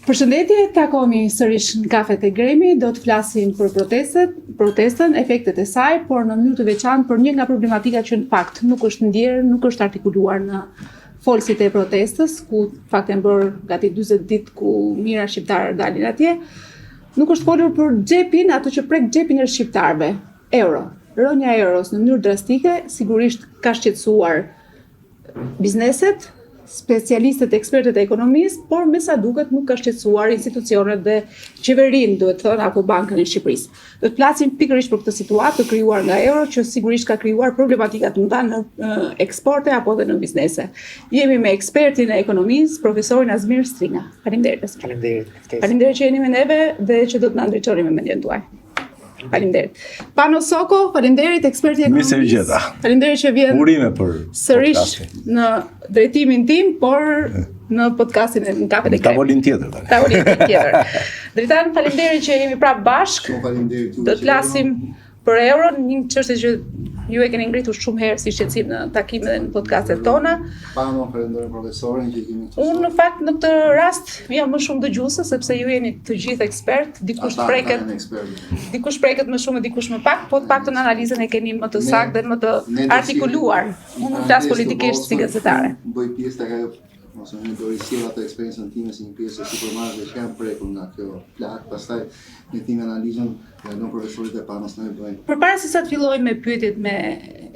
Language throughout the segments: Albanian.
Përshëndetje, takohemi sërish në kafet e Gremi, do të flasim për protestën, efektet e saj, por në mënyrë të veçantë për një nga problematikat që në fakt nuk është ndjerë, nuk është artikuluar në folësit e protestës, ku fakt e bërë gati 40 ditë ku mijëra shqiptarë dalin atje, nuk është folur për xhepin, ato që prek xhepin e shqiptarëve, euro. Rënja e euros në mënyrë drastike, sigurisht ka shqetësuar bizneset, specialistët e ekspertët e ekonomisë, por me sa duket nuk ka shqetësuar institucionet dhe qeverinë, duhet thënë, apo bankën e Shqipërisë. Do të flasim pikërisht për këtë situatë të krijuar nga euro, që sigurisht ka krijuar problematika të mëdha në eksporte apo edhe në biznese. Jemi me ekspertin e ekonomisë, profesorin Azmir Stringa. Faleminderit. Faleminderit që jeni me neve dhe që do të na ndriçoni me mendjen tuaj. Faleminderit. Pano Soko, faleminderit, eksperti ekonomisë. Faleminderit që vjen urime për sërish në drejtimin tim, por në podcastin e në kafet e Gremi. Tavolin tjetër. Dritan, faleminderit që jemi prapë bashkë. Do të flasim për euron, një çështje që ju e keni ngritur shumë herë si shqetësim në takime dhe në podcastet tona. Pano, falenderoj profesorin që kemi këtu. Unë në fakt në këtë rast jam më shumë dëgjuese sepse ju jeni të gjithë ekspert, dikush preket më shumë e dikush më pak, po të paktën analizën e keni më të saktë dhe më të artikuluar. Unë flas politikisht si gazetare. Bëj pjesë tek ajo, ose unë do risjell atë eksperiencën time si një pjesë e supermarketit që janë prekur nga kjo plak, pastaj në tim analizën në profesorit e Panos ne bëjmë. Përpara se sa të filloj me pyetjet me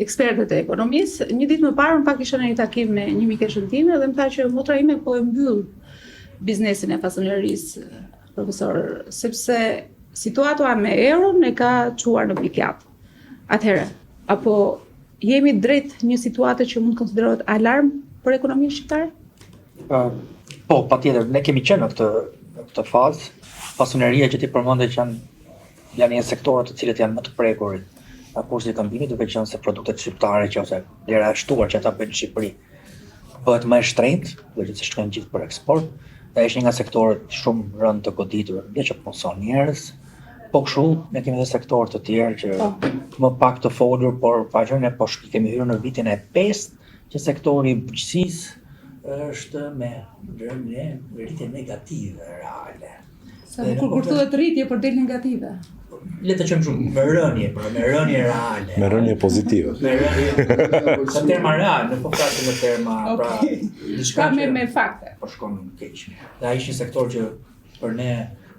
ekspertët e ekonomisë, një ditë më parë unë pak isha në një takim me një mikeshën time dhe më tha që motra ime po e mbyll biznesin e fasonerisë, profesor, sepse situata me euron e ka çuar në pikjat. Atëherë, apo jemi drejt një situate që mund konsiderohet alarm për ekonominë shqiptare? Po, patjetër, ne kemi qenë në këtë fazë. Fasoneria që ti përmende që janë një sektorët të cilët janë më të prekurit në kursin e këmbimit, duke qenë se produktet shqiptare që ose lira e shtuar që ata bëjnë në Shqipëri bëhet më e shtrenjtë, duke qenë se shkojnë gjithë për eksport, dhe është një nga sektorët shumë rënd të goditur, dhe që punson njerëz. Po kështu, ne kemi edhe sektorë të tjerë që më pak të folur, por vazhdojnë po kemi hyrë në vitin e 5, që sektori i bujqësisë është me rritje negative reale. Kur thuhet rritje për del negative. Le të qenë shumë me rënje reale. Me rënje pozitive. Në terma real, në po flasim në terma pra diçka me fakte. Po shkon keq. Dhe ai është një sektor që për ne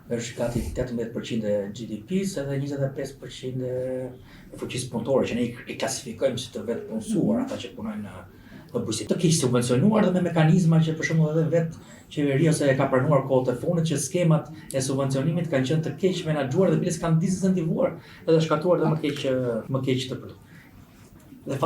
është gati 18% e GDP-s edhe 25% e fuqisë punëtore që ne i klasifikojmë si të vetë punësuar, ata që punojnë në bujqësi. Të keq subvencionuar dhe me mekanizma që për shembull edhe vetë qeveria ose e ka pranuar kohët e fundit që skemat e subvencionimit kanë qenë të keq menaxhuar dhe biles kanë disincentivuar edhe shkatruar dhe më keq të produkt. Dhe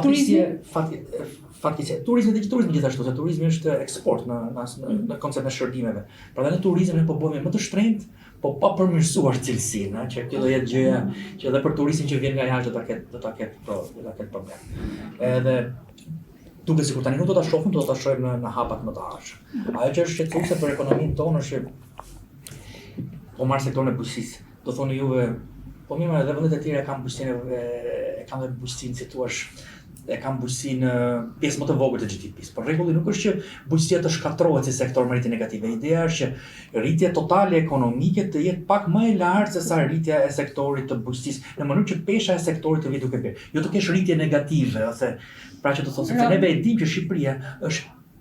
fatkeqësia turizmi gjithashtu, se turizmi është eksport në koncept në shërbimeve. Prandaj në turizëm ne po bëhemi më të shtrenjtë, po pa përmirësuar cilësinë, që kjo do jetë gjëja që edhe për turistin që vjen nga jashtë do ta ketë problem. Edhe duke sikur tani nuk do ta shohim, do ta shohim në hapat më të ardhshëm. Ajo që është shqetësuese për ekonominë tonë është që po marr sektorin e bujqësisë. Do thoni juve, po mirë, edhe vendet e tjera kanë bujqësinë si thua, e kanë bujqësinë pjesë më të vogël të GDP-s. Por rregulli nuk është që bujqësia të shkatrohet si sektor me rritje negative. Ideja është që rritja totale ekonomike të jetë pak më e lartë se sa rritja e sektorit të bujqësisë, në mënyrë që pesha e sektorit të vijë duke bërë. Jo të kesh rritje negative ose pra që të thotë se neve e dimë që Shqipëria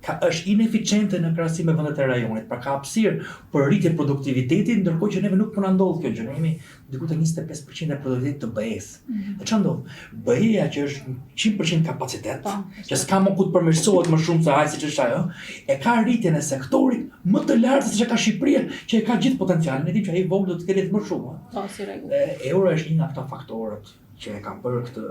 është ineficiente në krahasim me vendet e rajonit, pra ka hapësirë për rritje produktivitetit, ndërkohë që neve nuk po na ndodh kjo gjë. Ne jemi diku te 25% e produktivitetit të BE-s. Dhe çfarë ndodh? BE-ja që është 100% kapacitet, që s'ka më ku të përmirësohet më shumë se ai siç është ajo, e ka rritjen e sektorit më të lartë se çka ka Shqipëria, që e ka gjithë potencialin. Ne dimë që ai vogël do të ketë më shumë. Po, si rregull. Dhe euro është një nga këto faktorët që e kanë bërë këtë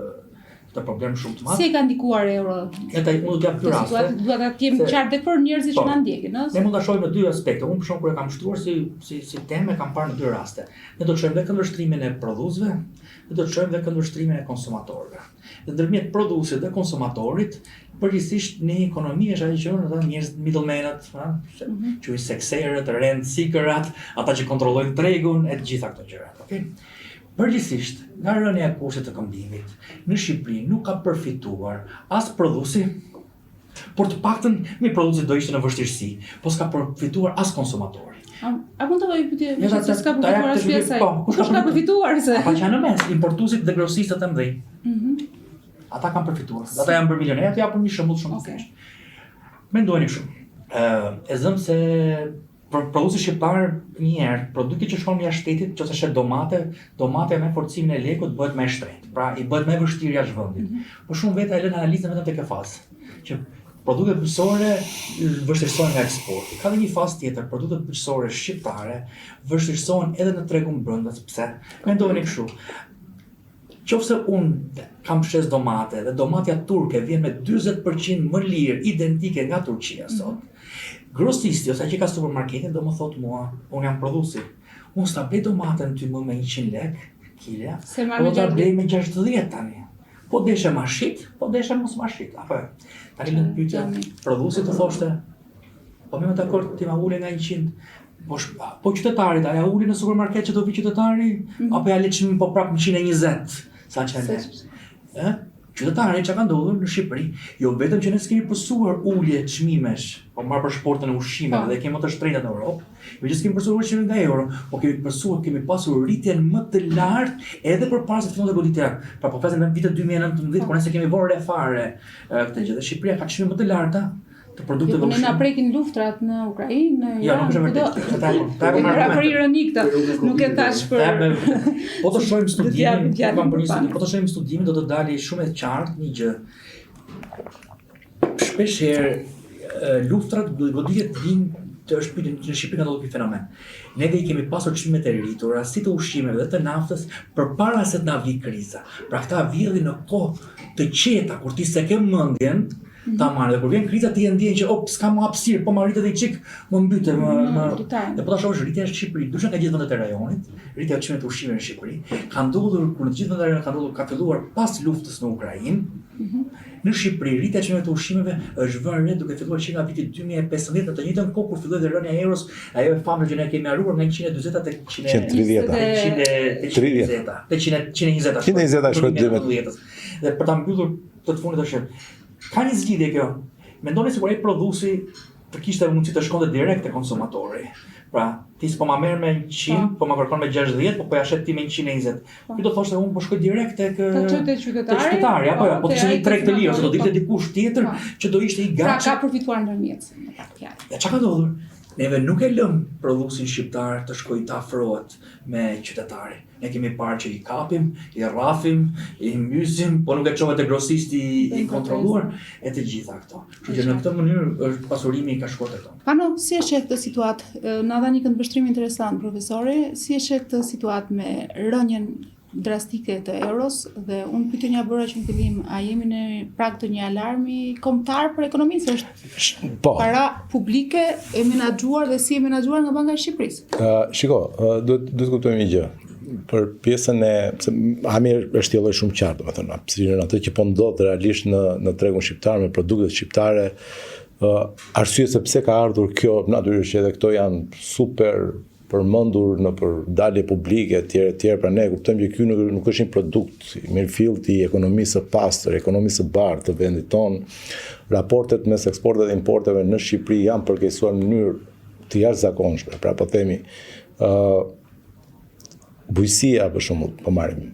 problem shumë të madh. Si e ka ndikuar euro? Unë do t'jap dy raste. Duhet ta jem qartë për njerëzit që na ndjekin, ëh. Ne mund ta shohim në dy aspekte. Unë për shembull kur e kam shtruar si temë kam parë në dy raste. Ne do të shohim dhe këndvështrimin e prodhuesve, ne do të shohim dhe këndvështrimin e konsumatorëve. Dhe ndërmjet prodhuesit dhe konsumatorit, përgjithsisht në ekonomi është ajo që ata njerëz middlemanët, quaj sekserët, rent seekerat, ata që kontrollojnë tregun e të gjitha këto gjëra, okay? Përgjithsisht, nga rënja e kursit të këmbimit, në Shqipëri nuk ka përfituar as prodhuesi, por të paktën me prodhuesi do ishte në vështirësi, po s'ka përfituar as konsumatori. A mund të bëj pyetje, Ja, se s'ka ta jap përfituar as të pjesa. po, Kush ka përfituar se? Ata që janë në mes, importuesit dhe grosistët e mëdhenj. Ata kanë përfituar. Ata janë bërë milionerë, të japën një shembull shumë të thjeshtë. Mendojeni shumë. E zëm se për prodhuesi shqiptar një herë, produkti që shkon jashtë shtetit, nëse është domate me forcimin e lekut bëhet më shtrenjtë. Pra i bëhet më vështirë jashtë vendit. Por shumë veta e lënë analizën vetëm tek e fazë që produktet bujqësore vështirësohen nga eksporti. Ka dhe një fazë tjetër, produktet bujqësore shqiptare vështirësohen edhe në tregun brenda. Pse? Mendojeni kështu. Qofse unë kam shes domate dhe domatja turke vjen me 40% më lirë identike nga Turqia sot, grosisti ose që ka supermarketin do më thotë mua, unë jam prodhuesi, unë s'ta blej domaten ty më me 100 lek kile, po ta blej me 60 tani. Po deshe ma shit, po deshe mos ma shit. Apo tani në pyetja, prodhuesi të thoshte, po me dakord ti ma ule nga 100, po qytetarit, a ja uli në supermarket që do vi qytetari, apo ja le çmimin po prap 120, sa që ne. Qytetarët që kanë ndodhur në Shqipëri, jo vetëm që ne s'kemi pësuar ulje çmimesh, po marr për shportën e ushqimeve dhe kemi më të shtrenjta në Europë, jo që s'kemi pësuar ushqimin nga euro, po kemi pasur rritjen më të lartë edhe përpara se të fillonte goditja. Pra po flasim në vitin 2019, kur ne s'kemi vënë re fare këtë gjë. Dhe Shqipëria ka çmime më të larta të produkteve ushqimit. Ne na prekin luftrat në Ukrainë, në Iran. Jo, nuk është vërtet. Era për ironi këtë. Nuk e thash për. Po të shohim studimin, po të shohim studimin do të dalë shumë e qartë një gjë. Shpesh herë luftrat goditjet vinë të është pyetjen në Shqipëri ka ndodhur ky fenomen. Neve i kemi pasur çmimet e rritura, si të ushqimeve dhe të naftës përpara se të na vi kriza. Pra këta vjedhin në kohë të qeta kur ti s'e ke mendjen ta marrë, dhe kur vjen kriza ti e ndjen që s'ka më hapësirë, po më rritet edhe çik, më mbytet, dhe po ta shohësh rritja në Shqipëri, ndryshe nga gjithë vendet e rajonit, rritja e çmimeve të ushqimeve në Shqipëri, ka ndodhur kur në gjithë vendet e rajonit ka filluar pas luftës në Ukrainë. Në Shqipëri rritja e çmimeve të ushqimeve është vënë re duke filluar që nga viti 2015 në të njëjtën kohë kur filloi dhe rënja e euros, ajo e famshme që ne kemi harruar nga 140 tek 120. Dhe për ta mbyllur të fundit është ka një zgjidhje kjo. Mendoni sikur ai prodhuesi të kishte mundësi të shkonte direkt te konsumatori. Pra, ti s'po ma merr me 100, po ma kërkon me 60, po ja shet ti me 120. Ky do thoshte unë po shkoj direkt tek qytetari, apo jo, po të ishte një treg të lirë, ose do dilte dikush tjetër që do ishte i gatshëm. Pra ka përfituar ndërmjet. Ja, çka ka ndodhur? Neve nuk e lëm prodhuesin shqiptar të shkojë të afrohet me qytetarin. Ne kemi parë që i kapim, i rrafim, i mysim, po nuk e çohet te grosisti i kontrolluar e të gjitha këto. Kështu që në këtë mënyrë është pasurimi ka shkuar tek to. Pano, si e sheh këtë situatë? Na dha një këndvështrim interesant profesori, si e sheh këtë situatë me rënjen drastike të euros dhe unë pyetja bëra që në fillim, a jemi në prag të një alarmi kombëtar për ekonominë? Është para publike e menaxhuar dhe si e menaxhuar nga Banka e Shqipërisë? Shiko, duhet të kuptojmë një gjë. Për pjesën e Amir është sjellë shumë qartë, domethënë, në atë që po ndodh realisht në tregun shqiptar me produktet shqiptare, arsye se pse ka ardhur kjo, natyrisht edhe këto janë super përmendur në për dalje publike etj. Pra ne kuptojmë që ky nuk është një produkt i mirëfillt i ekonomisë së pastër, ekonomisë së bardhë të vendit tonë. Raportet mes eksporteve dhe importeve në Shqipëri janë përkeqësuar në mënyrë të jashtëzakonshme. Pra po themi bujësia për shembull, po marrim.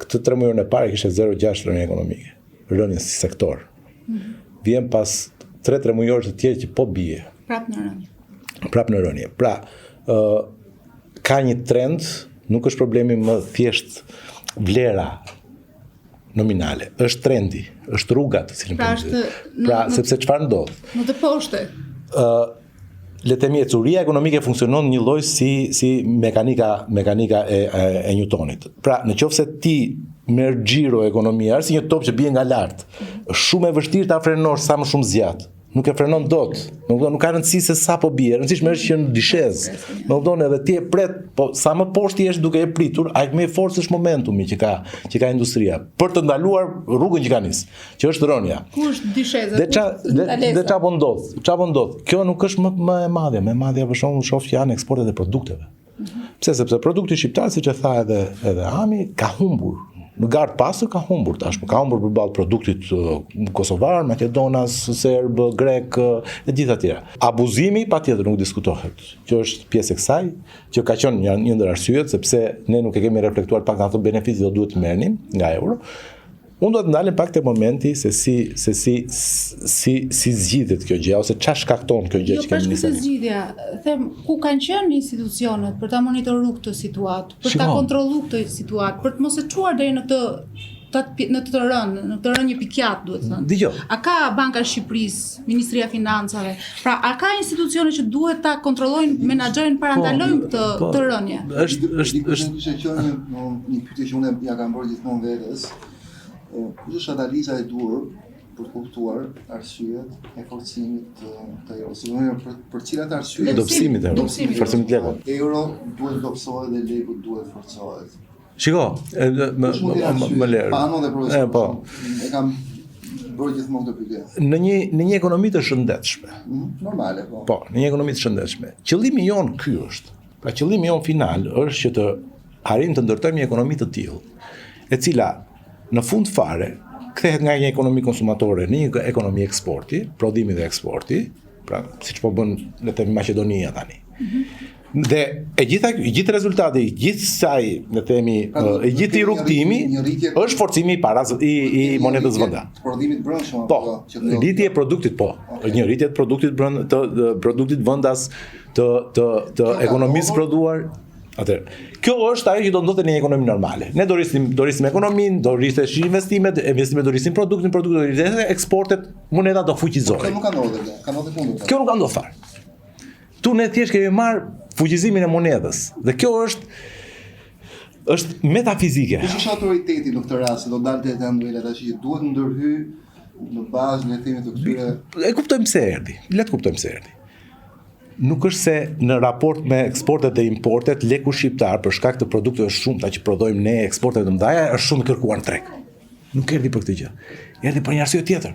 Këtë 3 muajin e parë kishte 0,6 rënje ekonomike, rënje si sektor. Vjen pas 3 mujorë të tjerë që po bie. Prap në rënje. Pra, ka një trend, nuk është problemi më thjesht vlera nominale, është trendi, është rrugat, si pra sepse çfarë ndodh? Në të poshtë. Le të themi ecuria ekonomike funksionon një lloj si mekanika e Newtonit. Pra, nëse ti merr xhiro ekonomia, është si një top që bie nga lart. Është shumë e vështirë ta frenosh sa më shumë zgjat. Nuk e frenon dot. Nuk ka rëndësi se sa po bie. Rëndësishme është që në dishez. Domethënë edhe ti e pret, po sa më poshtë ti je duke e pritur, aq më i fortë është momentumi që ka industria për të ndaluar rrugën që ka nis, që është rënja. Ku është disheza? Dhe çfarë po ndodh? Çfarë po ndodh? Kjo nuk është më e madhja. Më e madhja për shkakun shoh që janë eksportet e produkteve. Pse? Sepse produkti shqiptar, siç e tha edhe Ami, ka humbur. në garë pasër ka humbur tashmë, ka humbur përballë produktit kosovar, makedonas, serb, grek e gjitha tjera. Abuzimi patjetër nuk diskutohet, që është pjesë e kësaj, që ka qenë një ndër arsyet sepse ne nuk e kemi reflektuar pak ato benefitet do duhet të merrnim nga euro. Unë do të ndalem pak te momenti se si zgjidhet kjo gjë ose çfarë shkakton kjo gjë që kemi nisur. Jo, zgjidhja, them ku kanë qenë institucionet për ta monitoruar këtë situatë, për ta kontrolluar këtë situatë, për të mos e çuar deri në këtë rënë, në këtë rënje pikjat, duhet thënë. Dgjoj. A ka Banka e Shqipërisë, Ministria e Financave, pra a ka institucione që duhet ta kontrollojnë, menaxhojnë, parandalojnë këtë rënje? Është një pyetje që unë ja kam bërë gjithmonë vetes. Kush është analiza e duhur për të kuptuar arsyet e forcimit të euros? Për cilat arsye? Dobësimit e euros, forcimit lekut. Euro duhet dobësohet dhe leku duhet forcohet. Shiko, më lërë. Pano dhe profesor. Po. E kam bërë gjithmonë këtë pyetje. Në një ekonomi të shëndetshme. Normale, po. Po, në një ekonomi të shëndetshme. Qëllimi jon ky është. Pra qëllimi jon final është që të arrijmë të ndërtojmë një ekonomi të tillë, e cila në fund fare kthehet nga një ekonomi konsumatore në një ekonomi eksporti, prodhimi dhe eksporti, pra siç po bën le të themi Maqedonia tani. Dhe e gjithë rezultati i gjithë saj, le të themi, e gjithë i rrugtimi është forcimi i monedës venda. Prodhimit brendshëm. Po, rritje e produktit po. Një rritje e produktit të produktit vendas të ekonomisë prodhuar. Atëherë, kjo është ajo që do ndodhte në një ekonomi normale. Ne do rrisim ekonominë, do rrisesh investimet do rrisin produktin do rrisin eksportet, moneda do fuqizohet. Kjo nuk ka ndodhur, ka ndodhur kundër. Kjo nuk ka ndodhur fare. Tu ne thjesht kemi marr fuqizimin e monedës dhe kjo është metafizike. Kush është autoriteti në këtë rast, do dalte te Anduela tash që duhet ndërhyj në bazë le të themi të këtyre. E kuptojmë pse erdhi. Le të kuptojmë pse erdhi. Nuk është se në raport me eksportet dhe importet, leku shqiptar për shkak të produkteve shumëta që prodhojmë ne, eksportet të mëdha, është shumë kërkuar në treg. Nuk erdhi për këtë gjë. Erdhi për një arsye tjetër.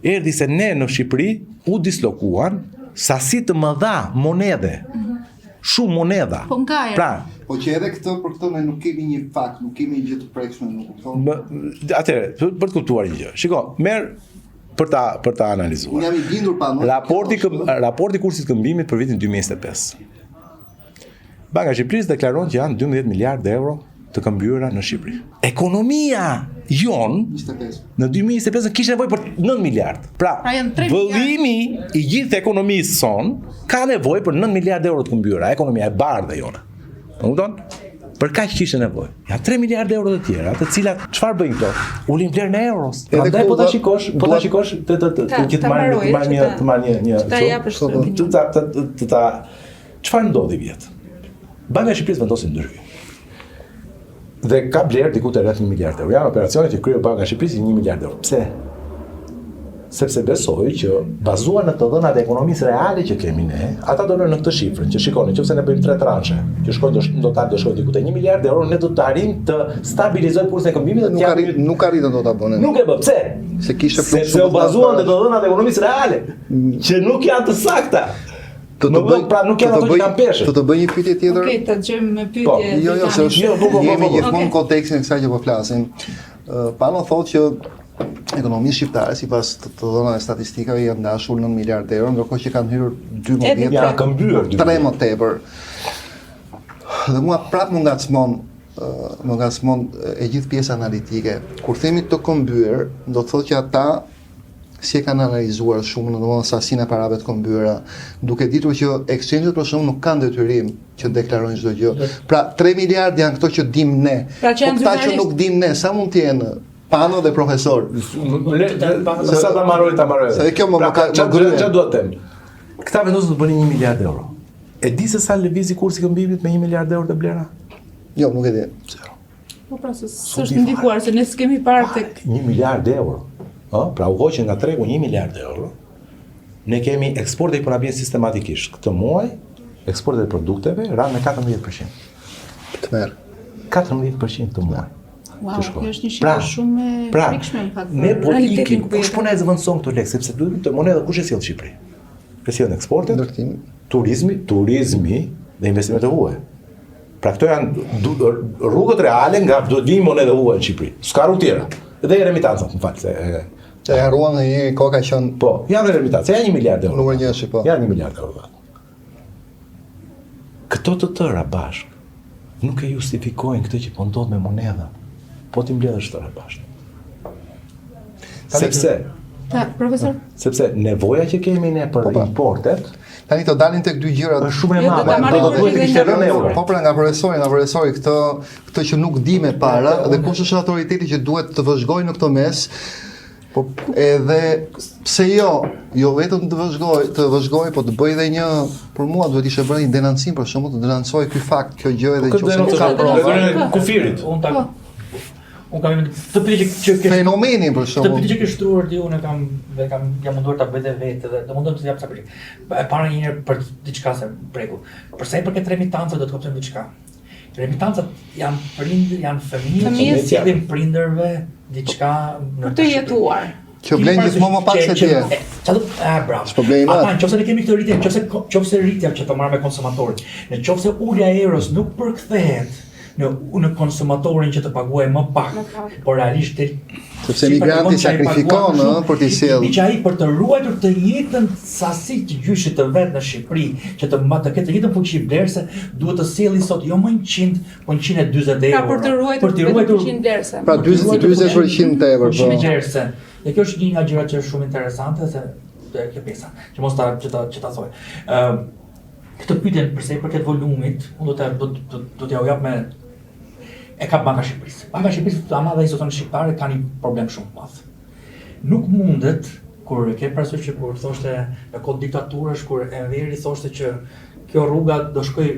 Erdhi se ne në Shqipëri u dislokuan sasi të mëdha monede. Shumë moneda. Po nga pra, po që edhe për këtë ne nuk kemi një fakt, nuk kemi një gjë të prekshme, nuk kupton. Atëherë, për të kuptuar një gjë. Shiko, merr për ta analizuar. Unë jam i bindur pa Raporti kursit këmbimit për vitin 2025. Banka e Shqipërisë deklaron që janë 12 miliardë euro të këmbyer në Shqipëri. Ekonomia jon në 2025 kishte nevojë për 9 miliardë. Pra vëllimi i gjithë ekonomisë son ka nevojë për 9 miliardë euro të këmbyera, ekonomia e bardhë jona. E kupton? Për kaq kishte nevojë. Ja 3 miliardë euro të tjera, të cilat çfarë bëjnë këto? Ulin vlerën e euros. Prandaj po ta shikosh, që të marrë një çfarë ndodhi vjet. Banka e Shqipërisë vendosi ndërhyj. Dhe ka blerë diku te rreth 1 miliard euro. Janë operacione që kryer Banka e Shqipërisë 1 miliard euro. Pse? Sepse besoj që bazuar në të dhënat e ekonomisë reale që kemi ne, ata do lënë në këtë shifrën, që shikoni, nëse ne bëjmë 3 tranche, që shkojnë në total do shkojë diku te 1 miliard euro, ne do të arrijmë të stabilizojmë kursin e këmbimit dhe nuk arritën dot ta bënë. Nuk e bë. Pse? Se kishte sepse u bazuan në të dhënat e ekonomisë reale, që nuk janë të sakta. Pra nuk janë ato që kanë peshë. Të bëj një pyetje tjetër. Okej, të dëgjojmë me pyetje. Jo, se jemi gjithmonë në kontekstin e kësaj që po flasim. Pano thotë që ekonomisë shqiptare sipas të dhënave statistikave janë dashur 9 miliardë euro, ndërkohë që kanë hyrë 12 janë këmbyer 3 më tepër. Dhe mua prapë më ngacmon e gjithë pjesa analitike. Kur themi të këmbyer, do të thotë që ata si e kanë analizuar shumë në sasinë e parave të këmbyera, duke ditur që exchange-et për shembull nuk kanë detyrim që deklarojnë çdo gjë. Pra 3 miliardë janë këto që dim ne. Po këta që nuk dim ne, sa mund të jenë? Pano dhe profesor. Sa ta marroj. Se kjo më ka çfarë duhet të them. Këta vendosin të bënin 1 miliard euro. E di se sa lëvizi kursi këmbimit me 1 miliard euro të blera? Jo, nuk e di. Po pra s'është ndikuar se ne s'kemi parë tek 1 miliard euro. Pra u hoqën nga tregu 1 miliard euro. Ne kemi eksporte që po na vjen sistematikisht. Këtë muaj eksportet e produkteve ranë me 14%. Të merr. 14% të muaj. Wow, kjo është një shifër shumë e frikshme në fakt. Ne po ikim, kush po na zëvendëson këto lekë, sepse duhet të monedha kush e sjell në Shqipëri? E sjellin eksportet, turizmi dhe investimet e huaja. Pra këto janë rrugët reale nga duhet vijë monedë huaj në Shqipëri. S'ka rrugë tjera. Dhe remitancat, më fal, E harruan dhe një koka qënë po, janë remitancat, janë 1 miliard euro. numër njëshi, po. Janë 1 miliard euro. Këto të tëra bashkë nuk e justifikojnë këtë që po ndodh me monedha. Po ti mbledhësh tëra bashkë. Sepse Profesor? Sepse nevoja që kemi ne për importet Tani të dalin tek dy gjërat është shumë e Jo, do ta madhe. marrim Do duhet të edhe kishte nga rënë euro. Po pra nga profesori këtë që nuk di me para dhe kush është autoriteti që duhet të vëzhgojë në këtë mes, po edhe pse jo vetëm të vëzhgoj, po të bëj edhe një, për mua duhet ishte bërë një denancim për shembull, të denancoj ky fakt, kjo gjë edhe Këtë nëse ka prova. e kufirit. Unë kam të pyetje që Fenomeni për të shembull. pyetje që ke shtruar ti, unë jam munduar ta bëj vetë dhe do mundem të jap sa pyetje. E para një herë për diçka se breku. Për sa i përket remitancave do të kuptojmë diçka. Remitancat janë prindër, janë fëmijë që sjellin prindërve diçka Për të jetuar. Që blen gjithmonë më pak se tjerë. Bravo. Problemi Ata nëse ne kemi këtë rritje, nëse rritja që të marrë me konsumatorin, nëse ulja e euros nuk përkthehet në konsumatorin që të paguajë më pak, por realisht sepse migranti sakrifikon për të sjellë. Që ai për të ruajtur të njëjtën sasi të gjyshit të vet në Shqipëri, që të ketë të njëjtën fuqi vlerëse, duhet të sjellë sot jo më 100, po 140 euro. Pra për të ruajtur fuqinë vlerëse. Pra 40% të euro. Fuqinë vlerëse. Dhe kjo është një nga gjërat që është shumë interesante se kjo pjesa, që mos ta thoj. Këtë pyetjen përse i përket volumit, unë do t'ja u jap me e ka Banka e Shqipërisë. Banka e Shqipërisë ama dhe institucionet shqiptare kanë një problem shumë të madh. Nuk mundet kur ke parasysh që kur thoshte në kohë diktaturës kur Enveri thoshte që kjo rruga do shkoj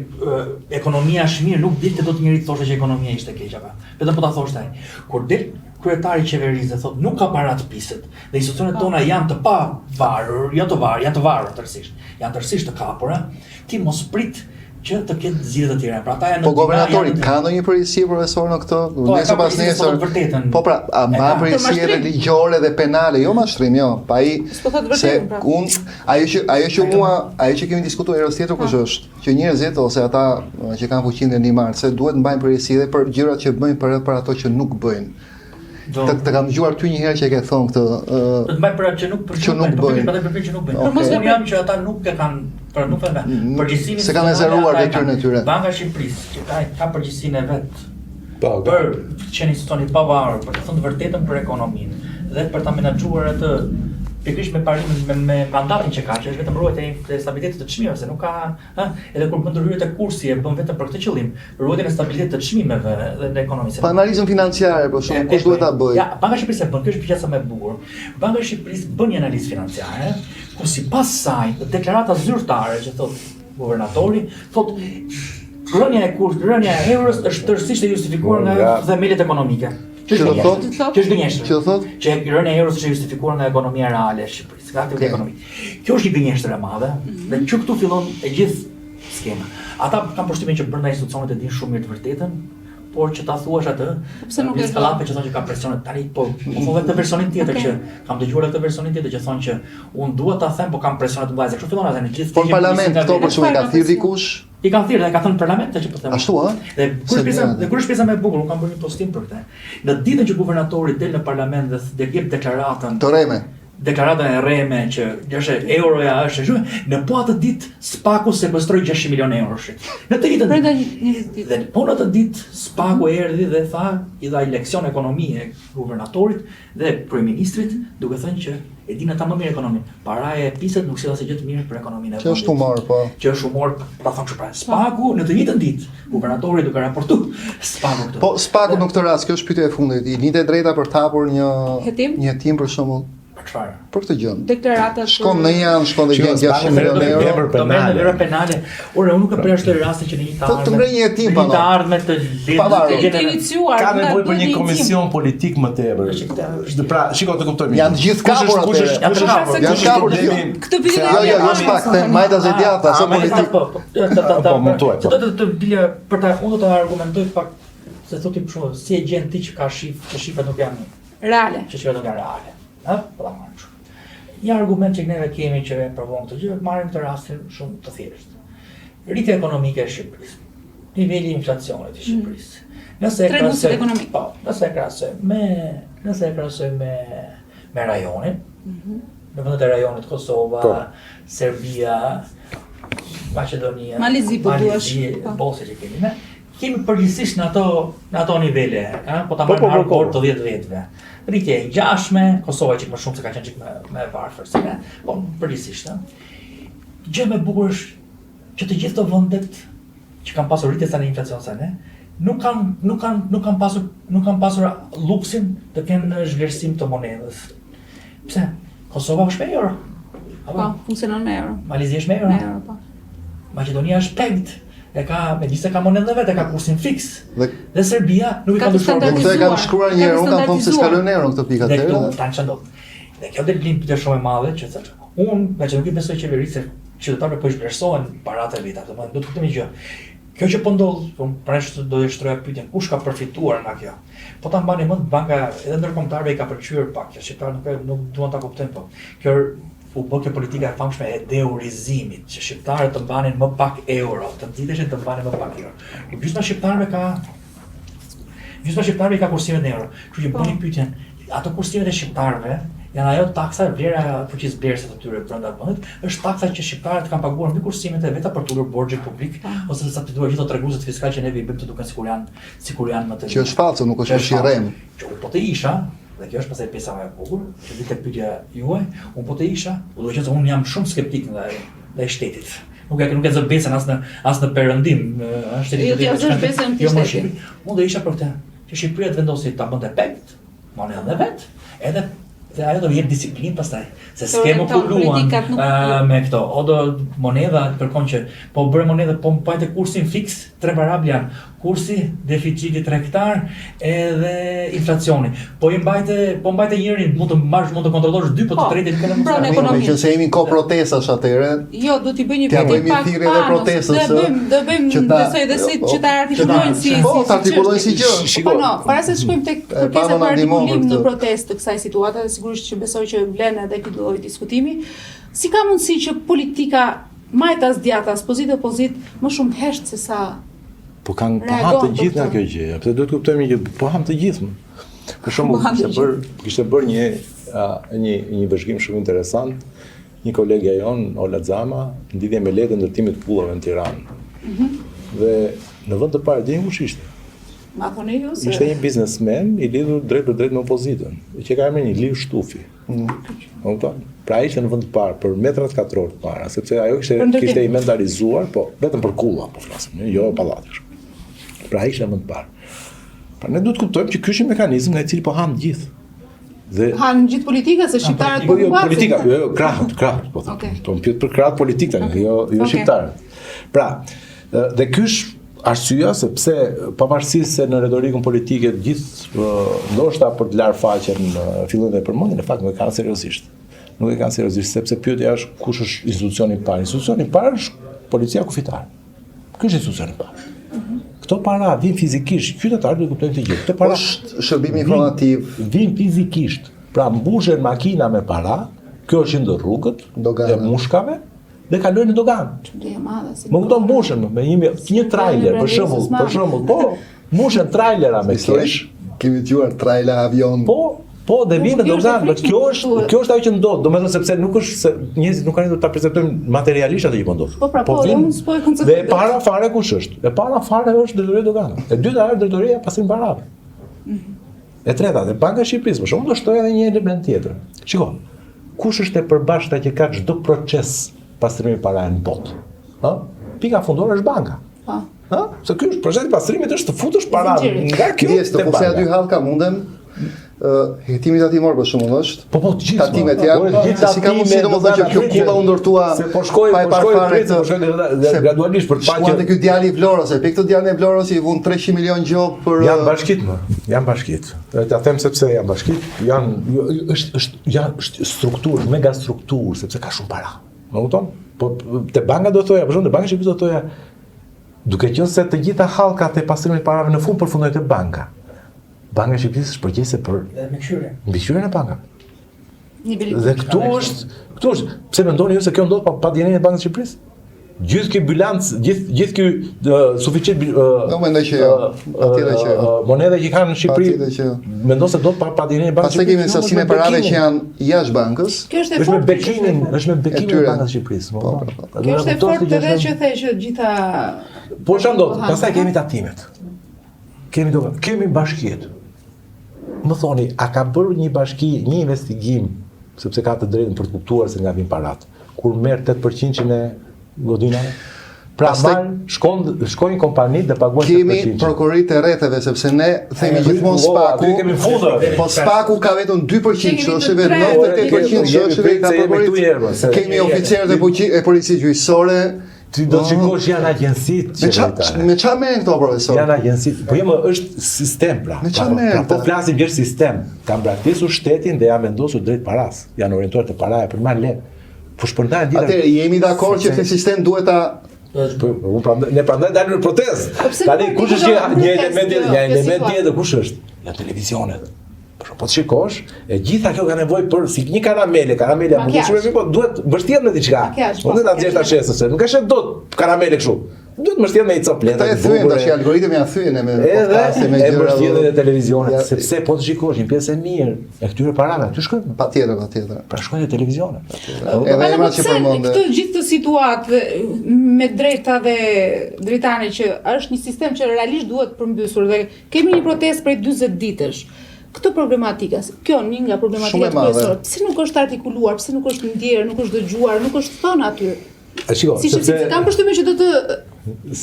ekonomia është mirë, nuk dilte dot njëri thoshte që ekonomia ishte keq apo. Vetëm po ta thoshte ai. Kur del kryetari i qeverisë dhe thotë nuk ka para të piset dhe institucionet tona janë të pavarur, janë të varur tërësisht. Janë tërësisht të kapura, ti mos prit që të ketë zgjidhje të tjera. Pra ata janë. Po guvernatori ka ndonjë përgjegjësi profesor në këtë? Nesër pas nesër. Po pra, a mban përgjegjësi edhe ligjore dhe penale, jo mashtrim, jo. Pa ai se ajo që kemi diskutuar herës tjetër kush është, që njerëzit ose ata që kanë fuqinë e ndihmarë se duhet mbajnë përgjegjësi edhe për gjërat që bëjnë për ato që nuk bëjnë. Të kam dëgjuar ty një herë që e ke thonë këtë. Do të mbaj për atë që nuk bëjnë. Unë jam që ata nuk e kanë përgjegjësinë. Se kanë rezervuar detyrën e tyre. Banka e Shqipërisë që ka përgjegjësinë e vet. Për qenë institucioni pavarur, për të thënë të vërtetën për ekonominë dhe për ta menaxhuar atë pikërisht me parimin me mandatin që ka, që është vetëm ruajtja e stabilitetit të çmimeve, se nuk ka, edhe kur bën ndërhyrjet e kursi e bën vetëm për këtë qëllim, ruajtjen e stabilitetit të çmimeve dhe në ekonomisë. Pa analizën financiare, por shumë kush duhet ta bëjë? Ja, Banka e Shqipërisë bën, kjo është pjesa më e bukur. Banka e Shqipërisë bën një analizë financiare, ku sipas saj, deklarata zyrtare që thotë guvernatori, thotë rënja e euros është tërësisht e justifikuar nga themelet ekonomike. Që është gënjeshtër. Që rënja e euros është justifikuar nga ekonomia reale e Shqipërisë, nga aktiviteti ekonomik. Kjo është një gënjeshtër e madhe dhe që këtu fillon e gjithë skema. Ata kanë përshtypjen që brenda institucionet e dinë shumë mirë të vërtetën, por që ta thuash atë, pse nuk e skallape që thonë që ka presionet tani, po thonë këtë versionin tjetër që kam dëgjuar këtë versionin tjetër që thonë që unë dua ta them, po kam presionet të mëdha. Kështu fillon atë në gjithë. Por parlament këto për shkak ka thirr dikush? I kanë thirrë dhe ka thënë parlament që po them. Ashtu ë? Dhe kur është pjesa më e bukur, unë kam bërë një postim për këtë. Në ditën që guvernatori del në parlament dhe jep deklaratën të reme. Deklaratën e reme që është euroja është shumë, në po atë ditë Spaku sekuestroi 600 milionë euro. Në të njëjtën ditë. Dhe po në atë ditë Spaku erdhi dhe tha, i dha leksion ekonomie guvernatorit dhe kryeministrit, duke thënë që e dinë ata më mirë ekonominë. Paraja e piset nuk sjell asgjë gjë të mirë për ekonominë e vendit. Që është humor, po. Që është humor, ta thonë kështu pra. Spaku në të njëjtën ditë, guvernatori duke raportuar Spaku këtë. Po Spaku në këtë rast, kjo është pyetja e fundit. I nitet drejta për të hapur një hetim për shembull. Për këtë gjë. Deklaratat shkon në janë, shkon dhe gjen 600 milionë euro për penale. Ore, unë nuk e përjashtoj rastin që në një të ngrej një hetim pa. Të ardhme të iniciuar. Ka nevojë për një komision politik më tepër. Pra, shikoj të kuptoj mirë. Janë gjithë kapur atë. Janë kapur. Këtë video. Jo, pak, majta e djata, sa politik. Po, montuaj. Të bile për ta unë do të argumentoj pak se thotë për shkak si e gjen ti që ka shifrat nuk janë reale. Që shifrat nuk janë reale. Një argument që neve kemi që e provon këtë gjë, marrim këtë rastin shumë të thjeshtë. Rritja ekonomike e Shqipërisë. niveli i inflacionit i Shqipërisë. Nëse e Treguesit ekonomik. Po, nëse e krahasoj me rajonin, në vendet e rajonit Kosova, Serbia, Maqedonia, Malizi, po duash. Bosnjë që kemi ne, kemi përgjithsisht në ato nivele, po ta marrim hardcore të 10 viteve. Rritje e ngjashme, Kosova që më shumë se ka qenë çik më e varfër se ne, po përgjithsisht. Gjë më e bukur është që të gjithë këto vendet që kanë pasur rritje sa në inflacion sa ne, nuk kanë pasur luksin të kenë zhvlerësim të monedhës. Pse? Kosova është me euro. Po, funksionon me euro. Malizi është me euro. Me euro, po. Maqedonia është pegt. Megjithëse ka monedhën vetë, ka kursin fiks. Dhe Serbia nuk i ka ndryshuar. Do të kanë shkruar një herë, unë kam thënë se s'kalojnë euro këto pikat e. Dhe Tanë çandot. Dhe kjo del blind shumë e madhe që thotë. Unë me që nuk i besoj qeverisë se qytetarët po zhvlerësohen paratë e veta. Domethënë do të kuptoni gjë. Kjo që po ndodh, pranë do të shtroja pyetjen, kush ka përfituar nga kjo? Po ta mbani mend banka edhe ndërkombëtarëve i ka pëlqyer pak, kjo shqiptarët nuk duan ta kuptojnë po. Kjo u bë kjo politika e famshme e deurizimit, që shqiptarët të mbanin më pak euro, të nxiteshin të mbanin më pak euro. Gjysma shqiptarëve ka kursimet në euro. Kështu që bëni pyetjen, ato kursimet e shqiptarëve janë ajo taksa, vlera fuqisë blerëse të tyre brenda vendit, është taksa që shqiptarët kanë paguar mbi kursimet e veta për të ulur borxhin publik ose të sapituar gjithë treguesit fiskal që ne i bëjmë të duken sikur janë më të. Që është falso, nuk është shirrem. Po të isha, dhe kjo është pastaj pjesa më e bukur, që ditë pyetja juaj, unë po të isha, do të thotë se unë jam shumë skeptik ndaj shtetit. Nuk e zë besën as në perëndim, shtetit të tjerë. Unë do isha për këtë, që Shqipëria të vendosi ta bënte pekt, monedhën e vet, edhe ajo do jetë disiplinë pastaj, se s'kemë puluan me këto. O do monedha kërkon që po bëre monedhë, po mbajte kursin fiks, tre variabl janë kursi, deficiti tregtar edhe inflacioni. Po mbajte njërin, mund të kontrollosh dy, po të tretin nuk e mund. Meqense jemi kohë protestash atëherë. Jo, do t'i bëj një pyetje pak. Do bëjmë besoj edhe si që ta artikulojnë si. Po, ta artikulojnë si gjë. Po no, para se të shkojmë tek kërkesa për artikulim në protestë të kësaj situate, sigurisht që besoj që vlen edhe ky lloj diskutimi. Si ka mundësi që politika majtas djatas, pozit opozit, më shumë hesht se sa po kanë hanë të gjithë nga kjo gjë. Pse duhet të kuptojmë që po ham të gjithë. Për shembull, kishte bërë një vëzhgim shumë interesant një kolegja jon, Ola Xama, në lidhje me letën ndërtimit të pullave në Tiranë. Dhe në vend të parë dini kush ishte? Ma thoni ju se ishte një biznesmen i lidhur drejt për drejt me opozitën, që ka emrin Liu Shtufi. Pra ishte në vend të parë për metrat katror të para, sepse ajo kishte inventarizuar, po vetëm për kulla po flasim, jo pallate. Pra ishte në vend të parë. Pra ne duhet të kuptojmë që ky është një mekanizëm nga i cili po han gjithë. Dhe han gjithë politika se shqiptarët po kuasin. Politika, jo krahët, po them. Po pyet për krahët politik tani, jo shqiptarët. Pra, dhe ky është arsyeja sepse pavarësisht se në retorikën politike të gjithë ndoshta për të larë faqen fillojnë të përmendin, në fakt nuk e kanë seriozisht. Nuk e kanë seriozisht sepse pyetja është kush është institucioni i parë. Institucioni i parë është policia kufitare. Ky është institucioni i parë. Këto para vijnë fizikisht, qytetarët duhet të kuptojnë të gjithë. Këto para është shërbim informativ. Vijnë fizikisht. Pra mbushen makina me para, kjo është ndër rrugët e mushkave dhe kalojnë në doganë. Më këto mbushen me një trailer, për shembull, po, mbushen trailera me kesh. Kemi dëgjuar trailer avion. Po, dhe vinë në doganë, kjo është ajo që ndodh, domethënë sepse nuk është se njerëzit nuk kanë të ta perceptojnë materialisht atë që po ndodh. Po vinë. Dhe para fare kush është? E para fare është drejtoria e doganave. E dyta është drejtoria e pastrim parave. E treta, dhe Banka e Shqipërisë, por unë do shtoj edhe një element tjetër. Shiko, kush është e përbashkëta që ka çdo proces pastrimi parave në botë? Ë? Pika fundore është banka. Ë? Se ky është procesi i pastrimit është të futesh parave nga kjo te banka. Po se aty hallka mundem hetimi tatimor për shembull është. Po të gjithë tatimet janë. Si ka mundësi domosdoshmë që kjo kulla u ndërtua po shkoi gradualisht për të paqë. Shkuan te ky djali i Vlorës, e pe këtë djalin e Vlorës i vun 300 milion gjop për janë bashkit. Ta them sepse janë bashkit, është strukturë, mega strukturë, sepse ka shumë para. Më kupton? Po te banka do thoja, për shembull, te Banka e Shqipërisë do thoja, duke qenë se të gjitha hallkat e pastrimit të parave në fund përfundojnë te banka. Banka e Shqipërisë është përgjegjëse për mbikëqyrjen e bankave. Dhe këtu është, pse mendoni ju se kjo ndodh pa dijenin e Bankës së Shqipërisë? Gjithë ky bilanc, gjithë ky suficient Do mendoj që jo. Atëre që monedha që kanë në Shqipëri, Patjetër që mendon se do pa dinë bankë. pastaj kemi sasinë parave që janë jashtë bankës. Kjo është e Është me fortë. bekimin, është me bekimin e tyre. bankës së Shqipërisë. Kjo është e fortë edhe që the që gjitha Po çfarë ndodh? Pastaj kemi tatimet. Kemi bashkiet. Më thoni, a ka bërë një bashki, një investigim, sepse ka të drejtën për të kuptuar se nga vin parat, kur merr 8% e godinave? Pra shkojnë kompanitë dhe paguajnë 8%. Kemi prokurit e rreteve sepse ne themi gjithmonë Aty kemi fundë. Po spaku ka vetëm 2% çështjeve, 98% çështjeve ka prokurit. Kemi oficerët e policisë gjyqësore. Ti do të shikosh janë agjencitë qeveritare. Me çfarë merren këto profesor? Janë agjencitë. Po jo, është sistem pra. Me çfarë merren? Po flasim për sistem. Kanë braktisur shtetin dhe janë vendosur drejt paras. Janë orientuar te paraja për marrë lek. Po shpërndajnë dita. Atëherë jemi dakord që ky sistem duhet ta Ne prandaj dalim në protestë. Tani kush është një element tjetër, kush është? Ja televizionet. Po të shikosh, e gjitha kjo ka nevojë për si një karamele mund të shumë, po duhet mbështjet me diçka. Unë ta nxjerr tash se nuk e shet dot karamele kështu. Duhet mbështjet me një copë letra. Ata e thyen tash algoritmi ja thyen me podcaste me gjëra. Edhe mbështjetjen e televizionit, sepse po të shikosh një pjesë e mirë e këtyre parave, aty shkojnë. Patjetër. Pra shkojnë te televizionet. Edhe emrat që përmendë. Këtë gjithë të situatë me drejta dhe drejtane që është një sistem që realisht duhet përmbysur dhe kemi një protestë prej 40 ditësh. Këtë problematika, kjo një nga problematikat kryesore, pse nuk është artikuluar, pse nuk është ndjerë, nuk është dëgjuar, nuk është thënë aty. Si kam përshtypjen që do të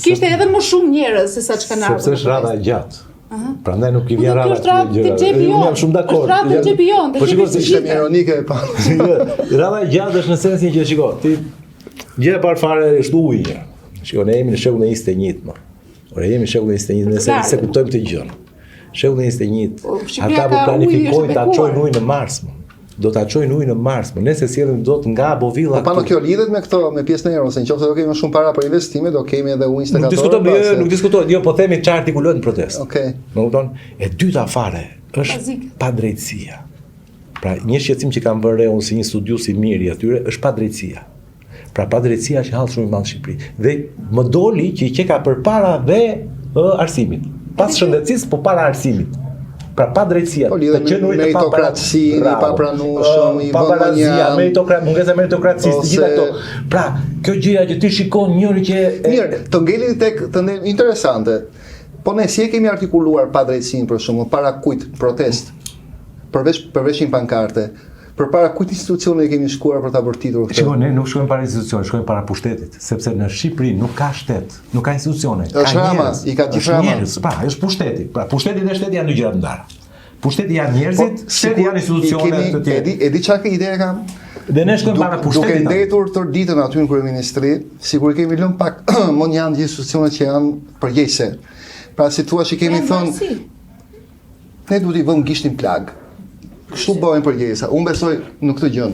kishte edhe më shumë njerëz se sa çka na. Sepse është rradha e gjatë. Prandaj nuk i vjen rradha të xhepi jon. Jam shumë dakord. Është rradha të xhepi jon. Po shikoj se ishte ironike e pa. Rradha e gjatë është në sensin që shikoj, ti gjë e parë fare është uji. Shikoj, ne jemi në shekullin e 21-të, më. Ore jemi në shekullin e 21-të, ne se kuptojmë këtë gjë. Shekullin e 21-të. Ata po planifikojnë ta çojnë ujin në Mars. Do ta çojnë ujin në Mars, por nëse sjellim dot nga bovilla. Po panë kjo lidhet me këto, me pjesën e erës, nëse do kemi shumë para për investime, do kemi edhe ujin stakator. Nuk diskutojmë, jo, po themi çfarë artikulohet në protestë. Okej. Më kupton? E dyta fare është padrejtësia. Pra, një shqetësim që kam bërë unë si një studius i mirë i atyre është padrejtësia. Pra, padrejtësia është hall shumë i madh në Shqipëri. Dhe më doli që i qeka përpara dhe arsimit. Pas shëndetësisë, po para arsimit. Pra padrejtësia, të qenurit të meritokracinë, i papranueshëm, i vëndonjam, mungesa meritokracisë, të gjitha këto. Pra, kjo gjëja që ti shikon njëri që mirë, të ngelin tek interesante. Po ne si e kemi artikuluar padrejtësinë për shembull para kujt protest, përveç një pankarte, përpara kujt institucione kemi shkuar për ta bërtitur këtë? Shikoj, ne nuk shkojmë para institucione, shkojmë para pushtetit, sepse në Shqipëri nuk ka shtet, nuk ka institucione, ka njerëz. I ka gjithrama. Pra, është pushteti. Pra, pushteti dhe shteti janë dy gjëra të ndara. Pushteti janë njerëzit, shteti janë institucione të tjera. Edi çka ide kam? Dhe ne shkojmë para pushtetit. Duke ndetur tër ditën aty në kryeministri, sigurisht kemi lënë pak mund janë gjithë institucionet që janë përgjegjëse. Pra si thua që kemi thënë ne duhet i vëmë gishtin plag. Kështu bëhen përgjegjësa. Unë besoj në këtë gjë.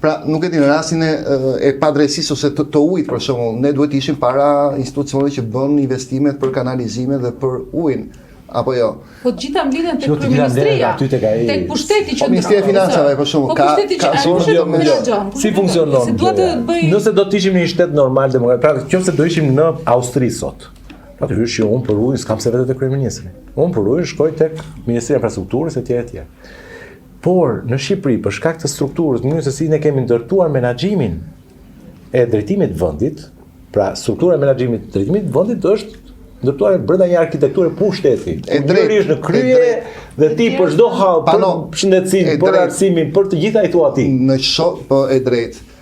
Pra, nuk e di në rastin e padrejtësisë ose të ujit, për shembull, ne duhet të ishim para institucioneve që bën investimet për kanalizimet dhe për ujin. Apo jo? Po të gjitha mblidhen tek kryeministria, tek pushteti që Ministria e Financave për shembull, ka si funksionon? Nëse do të ishim në një shtet normal demokratik, pra nëse do ishim në Austri sot. Natyrisht që unë për ujin s'kam se vetë te kryeministri. Unë për ujin shkoj tek Ministria e Infrastrukturës etj. Por në Shqipëri, për shkak të strukturës, mënyrës se si ne kemi ndërtuar menaxhimin e drejtimit të vendit, pra struktura e menaxhimit të drejtimit të vendit është ndërtuar brenda një arkitekture pushteti. Njëri është në krye dhe ti për çdo hall, për shëndetësinë, për arsimin, për të gjitha i thua ti. Në po e drejtë.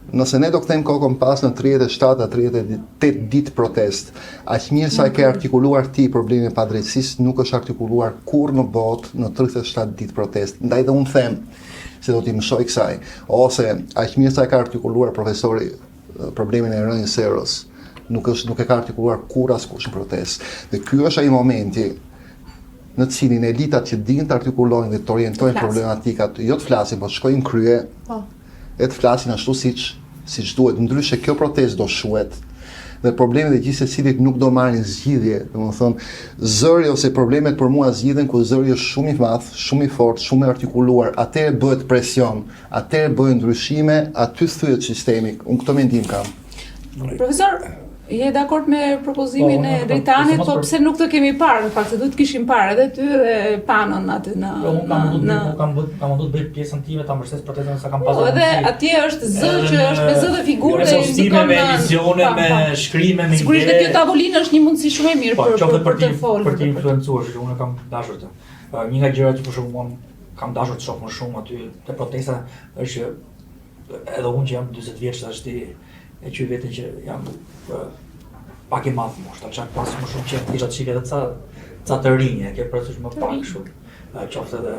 Nëse ne do kthejmë kokën pas në 37 a 38 ditë protest, aq mirë sa e ke artikuluar ti problemin e padrejtësisë, nuk është artikuluar kurrë në botë në 37 ditë protest. Ndaj dhe unë them se do t'i mësoj kësaj, ose aq mirë sa e ka artikuluar profesori problemin e rënjës serës, nuk e ka artikuluar kurrë askush në protest. Dhe ky është ai momenti në cilin elitat që dinë të artikulojnë dhe të orientojnë problematikat, jo të flasin, por shkojnë krye, e të flasin ashtu siç duhet. Ndryshe kjo protestë do shuhet dhe problemet e gjithë secilit nuk do marrin zgjidhje. Domethënë, zëri ose problemet për mua zgjidhen kur zëri është shumë i madh, shumë i fortë, shumë i artikuluar, atëherë bëhet presion, atëherë bëhen ndryshime, aty thyet sistemi. Unë këtë mendim kam. Profesor, je dakord me propozimin e Dritanit, po pse nuk të kemi parë, në fakt se duhet kishim parë edhe ty dhe Panon aty në kam mundu të bëj pjesën time ta mbështes protestën sa kam pasur. Po edhe atje është zë që është me zë dhe figurë dhe indikon me vizione, me shkrime, me ide. Sigurisht që kjo tavolinë është një mundësi shumë e mirë për të folur. Për të influencuar, që unë kam dashur të. Një nga gjërat që për shembull kam dashur të shoh më shumë aty te protesta është edhe unë që jam 40 vjeç tash e qy vetën që jam pak i madh moshë, ta çak pas më shumë që isha të shikë edhe ca të rinje, ke përse më pak kështu. Qoftë edhe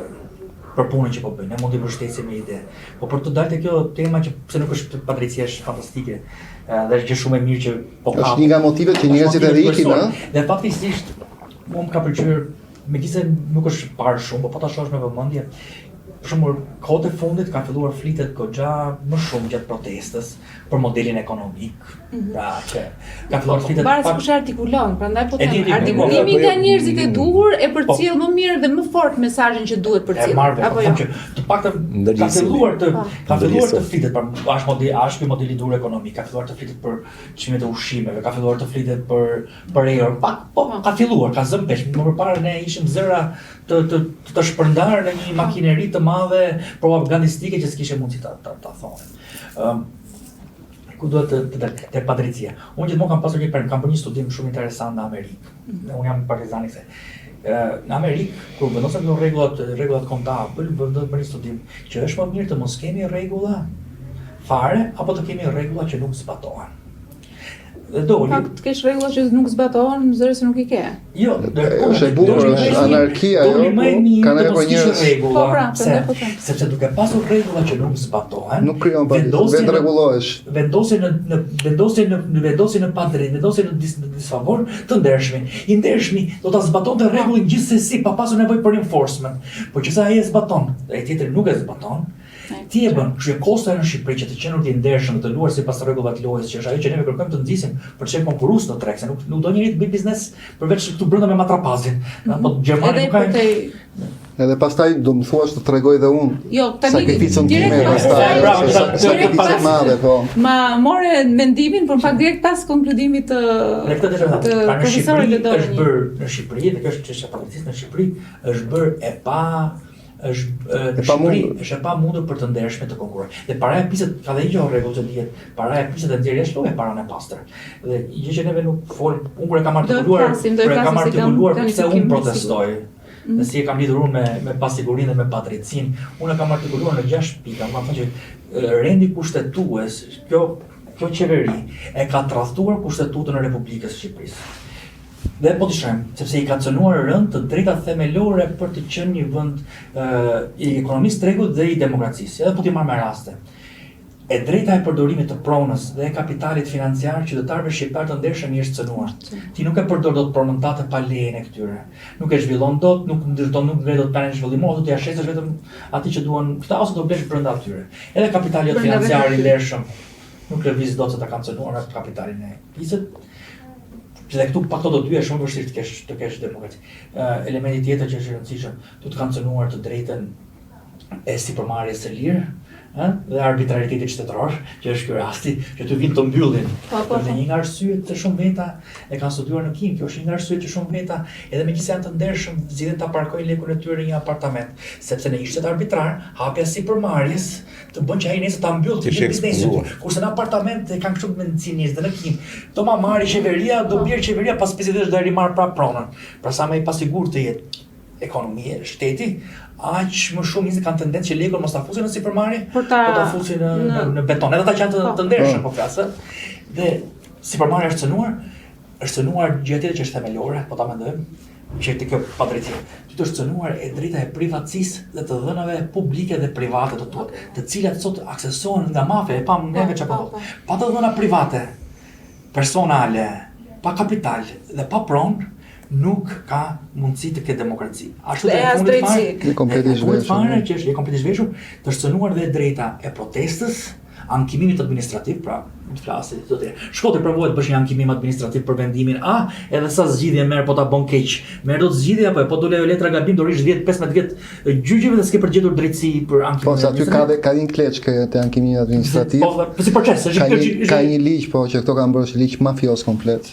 për punën që po bëjnë, ne mund t'i mbështesim me ide. Po për të dalë te kjo tema që pse nuk është padrejtia është fantastike, dhe është gjë shumë e mirë që po ka. Është një nga motivet që njerëzit e rrikin, ëh. Dhe faktikisht mua më ka pëlqyer, megjithëse nuk është parë shumë, po ta shohësh me vëmendje. Për shembull, kohët e fundit ka filluar flitet goxha më shumë gjatë protestës për modelin ekonomik. Pra që ka filluar flitet pak kush artikulon, prandaj po them, artikulimi nga njerëzit e duhur e përcjell më mirë dhe më fort mesazhin që duhet përcjellë. Apo jo. Të paktën ka filluar të flitet për është ky modeli dur ekonomik, ka filluar të flitet për çmimet e ushqimeve, ka filluar të flitet për euro. Po ka filluar, ka zënë pesh. Më përpara ne ishim zëra të shpërndarë në një makineri të madhe propagandistike që s'kishte mundësi ta thonë. Ku duhet të padrejtia. Unë gjithmonë kam pasur kam bërë një studim shumë interesant në Amerikë. Unë jam partizan i kësaj. Në Amerikë, kur vendosen rregullat kontable, vendosen për një studim që është më mirë të mos kemi rregulla fare apo të kemi rregulla që nuk zbatohen. Fakt të kesh rregulla që nuk zbatohen, zëre se nuk i ke. Jo, është e bukur, është anarkia, jo, ka nevojë njerëz. Po pra, sepse duke pasur rregulla që nuk zbatohen, nuk krijon padrejti, vetë rregullohesh. Vendosin në padrejti, vendosin në disfavor të ndershmi. I ndershmi do ta zbatonte rregullin gjithsesi pa pasur nevojë për enforcement. Por që sa ai e zbaton, ai tjetri nuk e zbaton. Ti e bën, kështu e kosta në Shqipëri që të qenur të ndershëm, të luar sipas rregullave të lojës, që është ajo që ne kërkojmë të nxisim për të qenë konkurrues në treg, se nuk do njëri të bëj biznes përveç këtu brenda me matrapazin. Po Gjermania nuk ka. Edhe pastaj do më thuash të tregoj dhe unë. Jo, tani sakrificën time pastaj. Sakrificë e madhe, po. Ma more mendimin, por në fakt direkt pas konkludimit të profesorit të dorë. Është bërë në Shqipëri, dhe kjo është çështja e padrejtisë në Shqipëri, është bërë është e pamundur për të ndershme të konkurrojë. Dhe paraja piset ka dhe një rregull që dihet, paraja piset e nxjerrë jashtë e paranë e pastër. Dhe gjë që neve nuk fol, unë kur e kam artikuluar pse unë protestoj. Dhe si e kam lidhur unë me pasigurinë dhe me padrejtinë, unë e kam artikuluar në 6 pika. Ma thënë që rendi kushtetues, kjo qeveri e ka tradhtuar Kushtetutën e Republikës së Shqipërisë. Dhe po të shohim, sepse i ka cënuar rënd të drejtat themelore për të qenë një vend i ekonomisë tregut dhe i demokracisë. Edhe po t'i marrë me raste. E drejta e përdorimit të pronës dhe e kapitalit financiar qytetarëve shqiptar të ndershëm i është cënuar. Ti nuk e përdor dot pronëntate pa lejen e këtyre. Nuk e zhvillon dot, nuk ndërton, nuk ngre dot planin zhvillimor, do t'i ashesësh vetëm atij që duan këta ose do blesh brenda atyre. Edhe kapitali financiar i ndershëm nuk lëviz dot se ta kanë cënuar atë kapitalin e piset. Dhe këtu pa këto të dy është shumë vështirë të kesh demokraci. Elementi tjetër që është i rëndësishëm, tu të kanë cënuar të drejtën e sipërmarrjes së lirë, dhe arbitraritetit qytetar, që është ky rasti, që të vinë të mbyllin. Dhe një nga arsyet të shumë veta e kanë studiuar në Kim, kjo është një nga arsyet të shumë veta, edhe megjithëse janë të ndershëm, zgjidhen ta parkojnë lekun e tyre në një apartament, sepse në një shtet arbitrar, hapja sipërmarrjes të bën që ai nesër ta mbyll të biznesin. Kurse në apartament e kanë kështu mendsinë njerëz dhe në Kim, do ma marrë qeveria, do bjerë qeveria pas 50 vjeç do e rimarr prapë pronën. Pra sa më i pasigurt të jetë ekonomia, shteti, aq më shumë njerëz kanë tendencë që lekun mos ta fusin në sipërmarrje, por ta fusin në beton. Edhe ata që janë të ndershëm po flasë. Dhe sipërmarrja është cënuar gjë tjetër që është themelore, po ta mendojmë, që të kjo padrejti. Ty është cënuar e drejta e privatësisë dhe të dhënave publike dhe private të tuat, të cilat sot aksesohen nga mafia, e pam neve çapo. Pa të dhëna private, personale, pa kapital dhe pa pronë, nuk ka mundësi të ketë demokraci. Ashtu dhe fundit fare, që është komplet i zhveshur, të shcënuar dhe drejta e protestës, ankimimit administrativ, pra të flasit, do të shko të provohet bësh një ankimim administrativ për vendimin A, edhe sa zgjidhje merr po ta bën keq. Merr dot zgjidhje apo po do lejë letra gabim do rish 10-15 vjet gjyqjeve dhe s'ke përgjetur drejtësi për ankimin. Po, aty ka një kleçkë te ankimimi administrativ. Po, si proces, ka një ligj, po që këto kanë bërë ligj mafios komplet.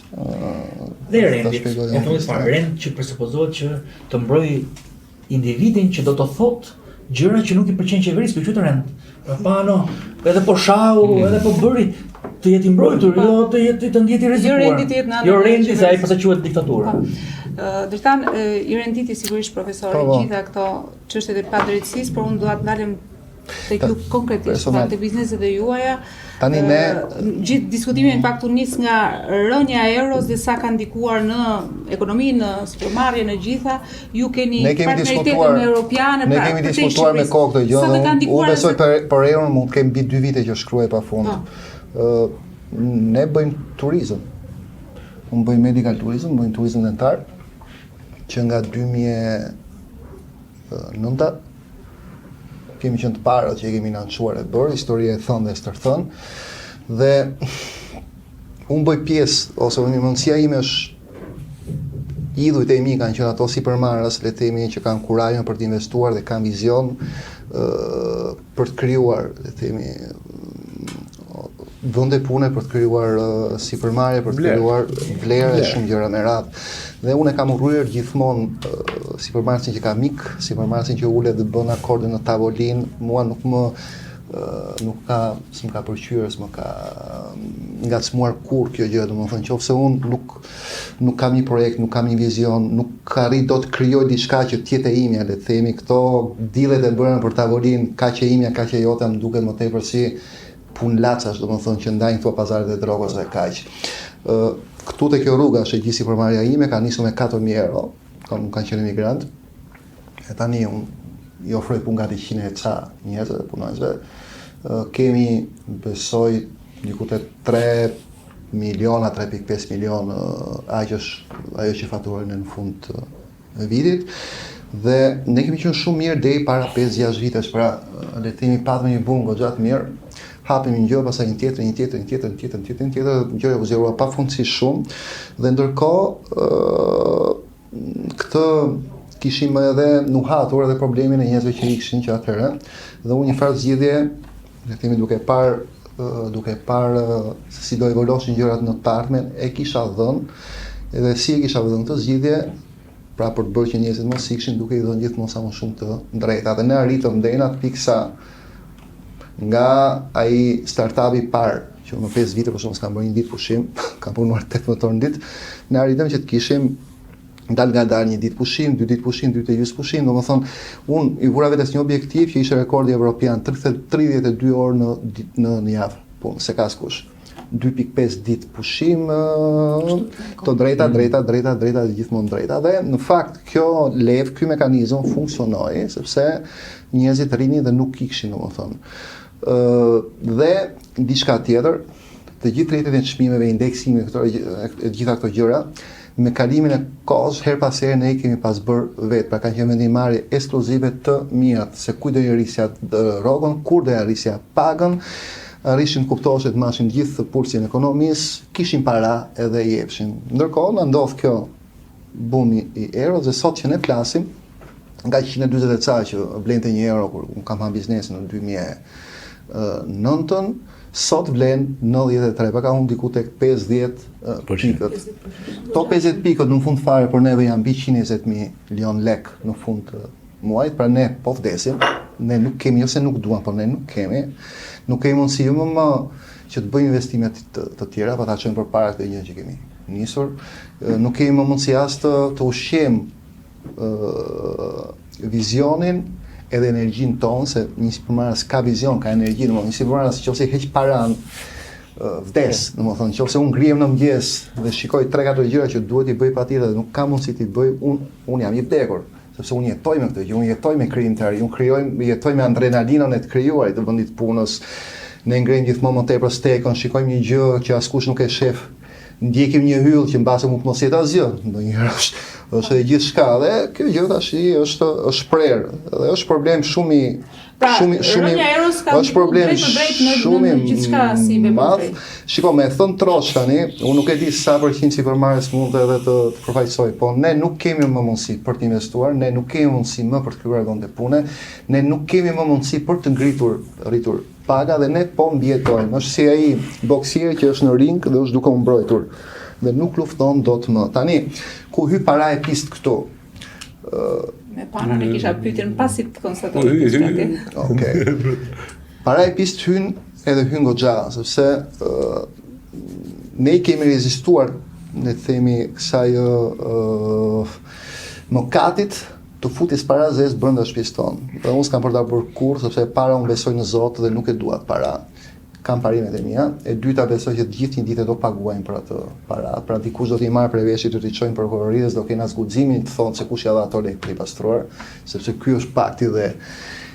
Dhe rendit, e fundit fare, rend që presupozohet që të mbrojë individin që do të thotë gjëra që nuk i pëlqejnë qeverisë, për qytet rend. Pa edhe po shau, edhe po bëri të jetë i mbrojtur, jo të jetë të ndjeti rrezikuar. Jo rendi të jetë në anën. Jo rendi se ai pse quhet diktaturë. Dërtan, i renditi sigurisht profesori gjitha këto çështjet e padrejtësisë, por unë dua të ndalem tek ju konkretisht, te bizneset e juaja. Tani ne gjithë diskutimi në fakt u nis nga rënja e euros dhe sa ka ndikuar në ekonominë, në supermarrje, në gjitha. Ju keni partneritetin europian, ne kemi diskutuar me kohë këtë gjë. Unë besoj për euron mund të kemi mbi 2 vite që shkruaj pafund. Ne bëjmë turizëm. Unë bëjmë medical tourism, bëjmë turizëm dentar, që nga 2009 kemi qenë të parët që i kemi lançuar e bërë, historia e thënë dhe stërthën, dhe unë bëj pjesë, ose mundësia ime është idhujt e mi kanë qenë ato sipërmarrës, le të themi që kanë kurajën për të investuar dhe kanë vizion për të krijuar, le të themi, vende pune, për të krijuar sipërmarrje, për të krijuar vlerë dhe shumë gjëra me radhë. Dhe unë e kam urryer gjithmonë sipërmarrësin që ka mik, sipërmarrësin që ulet dhe bën akorde në tavolinë, mua nuk s'm ka pëlqyer, s'm ka ngacmuar kur kjo gjë, domethënë nëse unë nuk kam një projekt, nuk kam një vizion, nuk arrit dot të krijoj diçka që të jetë e imja, le të themi, këto dillet e bëra për tavolinë, kaq e imja, kaq e jota, më duket më tepër si punë lacash, domethënë që ndajnë këto pazaret e drogës dhe kaq. Këtu te kjo rruga është gjithë sipërmarrja ime, ka nisur me 4.000 euro, unë kanë qenë emigrant, e tani unë i ofroj punë gati 100 e ca njerëzve dhe punonjësve. Kemi, besoj, diku te 3 miliona, 3.5 milion, ajo që faturojnë në fund të vitit. Dhe ne kemi qenë shumë mirë deri para 5-6 vitesh, pra le të themi patëm një bumë gjatë mirë. Hapim një gjë, pastaj një tjetër, gjëja u zgjerua pafundësisht shumë, dhe ndërkohë këtë kishim edhe nuhatur edhe problemin e njerëzve që ikshin që atëherë, dhe unë një farë zgjidhje, le të themi duke parë se si do evoluoshin gjërat në të ardhmen, e kisha dhënë, edhe si e kisha dhënë këtë zgjidhje, pra për të bërë që njerëzit mos ikshin, duke i dhënë gjithmonë sa më shumë të drejta. Dhe ne arritëm deri në atë pikë sa nga ai startupi i parë, që më 5 vite për shkak s'kam bërë një ditë pushim, kam punuar 18 orë në ditë, ne arritëm që të kishim dal nga dal një ditë pushim, 2 ditë pushim, 2 ditë pushim, domethënë unë i vura vetes një objektiv që ishte rekordi evropian, 32 orë në javë, po se ka askush. 2.5 ditë pushim, të drejta gjithmonë drejta, dhe në fakt ky mekanizëm funksionoi sepse njerëzit rrinin dhe nuk ikshin, domethënë. Dhe diçka tjetër, të gjithë rrjetet e çmimeve, indeksimit, e gjitha këto gjëra, me kalimin e kohës, her pas here ne i kemi pas bërë vetë, pra kanë qenë vendimarrje ekskluzive të mirat, se kujt do i rrisja rrogën, kur do i rrisja pagën, arrishin kuptoheshin të mashin gjithë pulsin e ekonomisë, kishin para edhe i jepshin. Ndërkohë na ndodh kjo bumi i euro, dhe sot që ne flasim, nga 140 e ca që blente 1 euro kur unë kam hapur biznesin në 2009, sot vlen 93, pa ka unë diku tek 50 pikët. To 50 pikët në fund fare për neve janë mbi 120 milion lek në fund të muajit, pra ne po vdesim, ne nuk kemi, ose nuk duam, por ne nuk kemi mundësi më që të bëjmë investime të tjera, pa ta çojmë përpara këtë gjë që kemi nisur. Nuk kemi më mundësi as të ushqejmë vizionin edhe energjinë tonë, se një sipërmarrës ka vizion, ka energji, domethënë një sipërmarrës nëse heq paran vdes, domethënë nëse unë ngrihem në mëngjes dhe shikoj 3-4 gjëra që duhet i bëj patjetër dhe nuk kam mundësi t'i bëj, unë jam i vdekur, sepse unë jetoj me këtë gjë, unë jetoj me krijimin të ri, unë jetoj me adrenalinën e të krijuarit të vendit punës. Ne ngrejmë gjithmonë më tepër stekën, shikojmë një gjë që askush nuk e shef, ndjekim një hyll që mbase mund të mos jetë asgjë, ndonjëherë është edhe gjithçka, dhe kjo gjë tash është prerë, dhe është problem shumë Pra, rënja e euros ka është problem drejt për drejt shumë në gjithçka si i vepër madh. drejt. Shiko, me thënë trosh tani, unë nuk e di sa përqind sipërmarrës mund edhe të përfaqësoj, po ne nuk kemi më mundësi për të investuar, ne nuk kemi mundësi më për të kryer dhënë pune, ne nuk kemi më mundësi për të rritur paga dhe ne po mbjetojmë. Është si ai boksier që është në ring dhe është duke u mbrojtur dhe nuk lufton dot më. Tani, ku hy para e pist këtu? Me panon e kisha pyetjen pasi të konstatoj. Okej. Para e pist hyn edhe hyn goxha, sepse ne kemi rezistuar, ne themi kësaj mëkatit të futis para zez brenda shtëpisë tonë. Dhe unë s'kam për ta bërë kurrë, sepse para unë besoj në Zot dhe nuk e dua para. Kam parimet e mia. E dyta besoj që të gjithë një ditë do paguajnë për atë para. Pra dikush do t'i marrë prej veshit, do t'i çojnë prokurorisë, do kenë as guximin të thonë se kush ja dha ato lekë për i pastruar, sepse ky është pakti dhe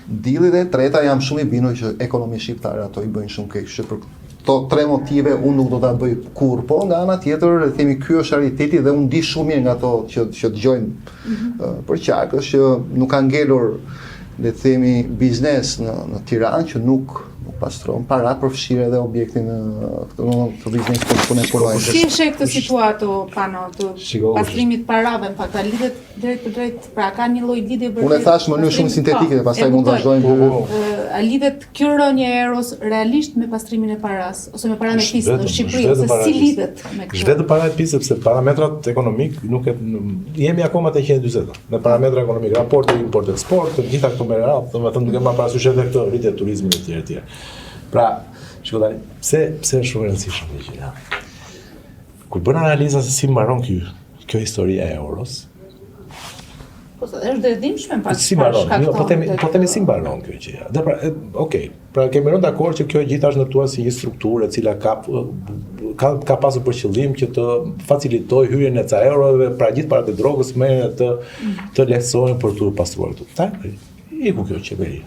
dili. Dhe treta, jam shumë i bindur që ekonomisë shqiptare ato i bëjnë shumë keq. Që për këto tre motive unë nuk do ta bëj kurrë, po nga ana tjetër themi ky është realiteti dhe unë di shumë mirë nga ato që dëgjojmë për qark, është që nuk ka ngelur le të themi biznes në Tiranë që nuk pastron para për fshirë edhe objektin të biznes për ne punojmë. Si e sheh këtë situatë Pano të pastrimit parave, në fakt, a lidhet drejt për drejt, pra ka një lloj lidhje për. Unë e thash në mënyrë shumë sintetike dhe pastaj mund të vazhdojmë. A lidhet kjo rënje e euros realisht me pastrimin e paras ose me paranë e pisë në Shqipëri, ose si lidhet me këtë? Vetëm para e pisë, sepse parametrat ekonomik nuk jemi akoma te 140. Me parametra ekonomik, raporti import-eksport, të gjitha këto me radhë, domethënë duke marrë parasysh edhe këtë rritje e turizmit etj etj. Pra, shiko tani, pse është shumë e rëndësishme kjo gjë? Kur bën analiza se si mbaron kjo historia e euros, po sa është dërdimshme pak. Si mbaron? Jo, po themi si mbaron kjo gjë. Dhe pra, okay, pra kemi rënë dakord që kjo gjithë është ndërtuar si një strukturë e cila ka pasur për qëllim që të facilitojë hyrjen e ca eurove, pra gjithë parat e drogës merren të lehtësohen për të pastruar këtu. Tani, iku kjo qeveri.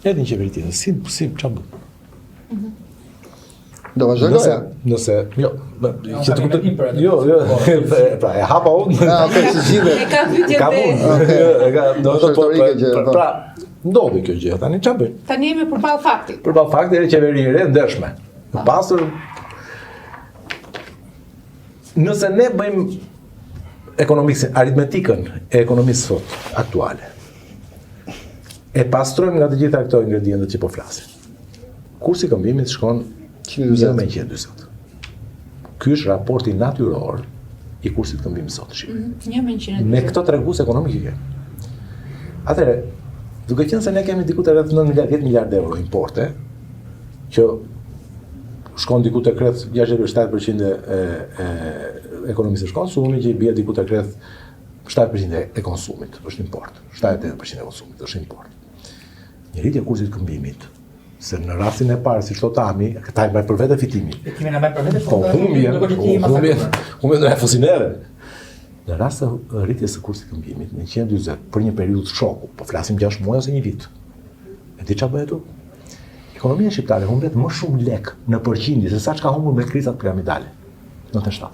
Edhe një qeveri tjetër, si çfarë bën? Do vazhdoj goja? Nëse, jo, që të kuptoj. Jo, pra e hapa unë. Okej, si zgjidhe. E ka pyetje Ka unë. Pra, ndodhi kjo gjë. Tani çfarë bëj? Tani jemi përballë faktit. Përballë faktit e qeveri e re ndershme. Të pasur. Nëse ne bëjmë aritmetikën e ekonomisë sot aktuale, e pastrojmë nga të gjitha këto ingredientet që po flasim, kursi i këmbimit shkon 140. Ky është raporti natyror i kursit të këmbimit sot në Shqipëri. Me këto tregues ekonomike. Atëherë, duke qenë se ne kemi diku të rreth 10 miliardë euro importe, që shkon diku tek rreth 67% e ekonomisë së konsumit, që i bie diku tek rreth 7% e konsumit, është import. 78% e konsumit është import. Një rritje e kursit të këmbimit, se në rastin e parë, si shto Tami, këta i bërë për vete fitimi. Kemi në bërë për vete, po humbje në refusinere. Në rast të rritjes së kursit të këmbimit, në 140, për një periudhë shoku, po flasim 6 muaj ose një vit. E di çfarë bëhet tu? Ekonomia shqiptare humbet më shumë lek në përqindje se sa çka humbur me krizat piramidale. 97.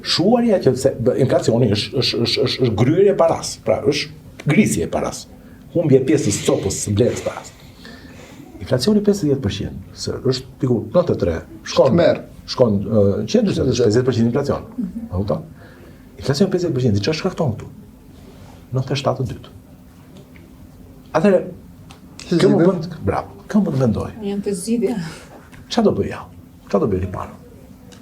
Shuarja që inflacioni është gryerje paras, pra është grisje paras. Humbje pjesës copës së blerës paras. Inflacioni 50%, se është diku 93, shkon 140, është 50% inflacion. A kupton? Inflacioni 50%, çfarë shkakton këtu? 97.2. Atëherë, kjo më bën, bravo, kjo më mendoj. Janë të zgjidhja. Çfarë do bëj ja? Çfarë do bëj Pano?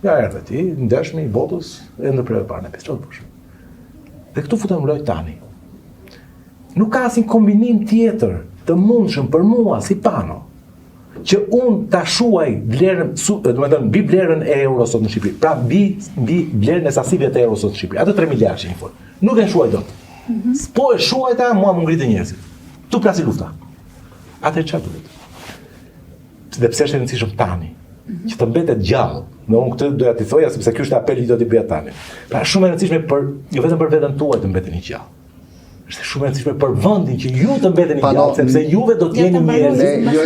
Ja erdhe ti, ndershmi i botës, e ndërprerë parën e pesë, çfarë do bësh? Dhe këtu futem lojë tani. Nuk ka asnjë kombinim tjetër të mundshëm për mua si Pano që unë ta shuaj vlerën, domethënë mbi vlerën e euros sot në Shqipëri. Pra mbi vlerën e sasive të euros sot në Shqipëri. Ato 3 miliardë që i fol. Nuk e shuaj dot. Po e shuajta, mua më ngritë njerëzit. Tu plasi lufta. Atëherë çfarë duhet? Dhe pse është e rëndësishëm tani? Që të mbetet gjallë. Në unë këtë doja t'i thoja sepse ky është apeli që do t'i bëja tani. Pra shumë e rëndësishme jo vetëm për veten tuaj të mbeteni gjallë. Është shumë e rëndësishme për vendin që ju të mbeteni gjallë, sepse juve do të jeni njerëz.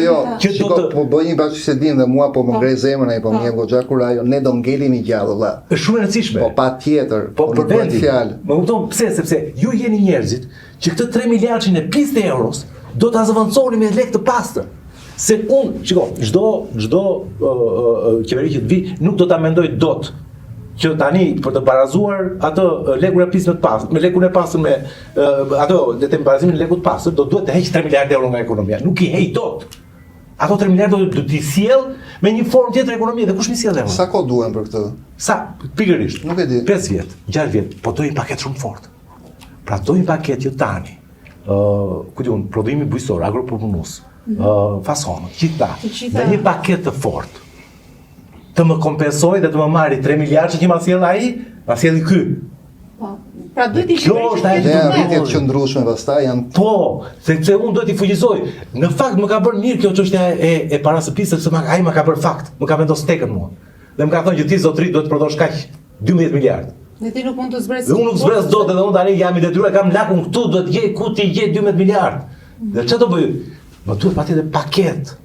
Jo, që do të po bëj një bashkësedim dhe mua po më ngrej zemrën ai po më jep goxha kur ajo ne do ngelemi gjallë vëlla. Është shumë e rëndësishme. Po patjetër. Po për vendin fjalë. Më kupton pse? Sepse ju jeni njerëzit që këtë 3 miliardin e 50 euros do ta zëvendësoni me lekë të pastër. Se shiko, çdo qeveri që të vi nuk do ta mendoj dot që tani për të barazuar atë lekun e pismë të pastër, me lekun e pastër me ato le të barazimin e lekut të pastër, do duhet të heq 3 miliardë euro nga ekonomia. Nuk i heq dot. Ato 3 miliardë do t'i sjell me një formë tjetër ekonomie dhe kush mi sjell euro? Sa kohë duhen për këtë? Sa pikërisht? Nuk e di. 5 vjet, 6 vjet, po do një paketë shumë fort. Pra do një paketë që tani, ku diun, prodhimi bujqësor, agropërpunues, fason, gjitha, dhe një paketë të fort. Të më kompensoj dhe të më marri 3 miliardë që ma sjell ai, ma sjell ky. Pra duhet i Dhe arritjet qëndrueshme pastaj janë. Po, sepse unë duhet i fuqizoj. Në fakt më ka bërë mirë kjo çështja e parasë së pisë, sepse ai më ka bërë fakt, më ka vendosur tekën mua. Dhe më ka thënë që ti zotri duhet të prodhosh kaq 12 miliardë. Dhe ti nuk mund të zbresë. Dhe unë nuk zbres dot edhe unë tani jam i detyruar, kam lakun këtu, duhet të jej ku ti je 12 miliardë. Dhe çfarë do bëj? Më duhet patjetër paketë.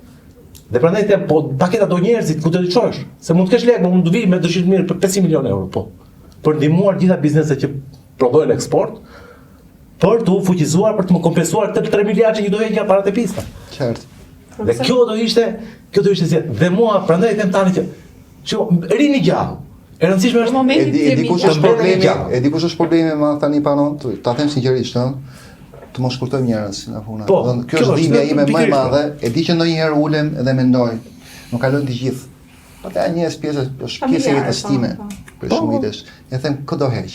Dhe prandaj them, po paketa do njerëzit ku do të çosh, se mund të kesh lekë, mund të vi me dëshirë mirë për 500 milionë euro, po. Për ndihmuar gjitha bizneset që prodhojnë eksport, për të u fuqizuar, për të më kompensuar këtë 3 miliardë që do heqja parat e pista. Qartë. Dhe kjo do ishte si. Dhe mua prandaj them tani që rini gjallë. E rëndësishme është momentin e di kush është problemi, e di kush është problemi me tani panon, ta them sinqerisht, ëh. Të mos shkurtojmë njerëz nga puna. Po, Kjo është dhimbja ime më e madhe, e di që ndonjëherë ulem dhe mendoj, nuk kalojnë të gjithë. Pastaj një pjesë është pjesë e jetës time për shumë vitesh. E them këto heq.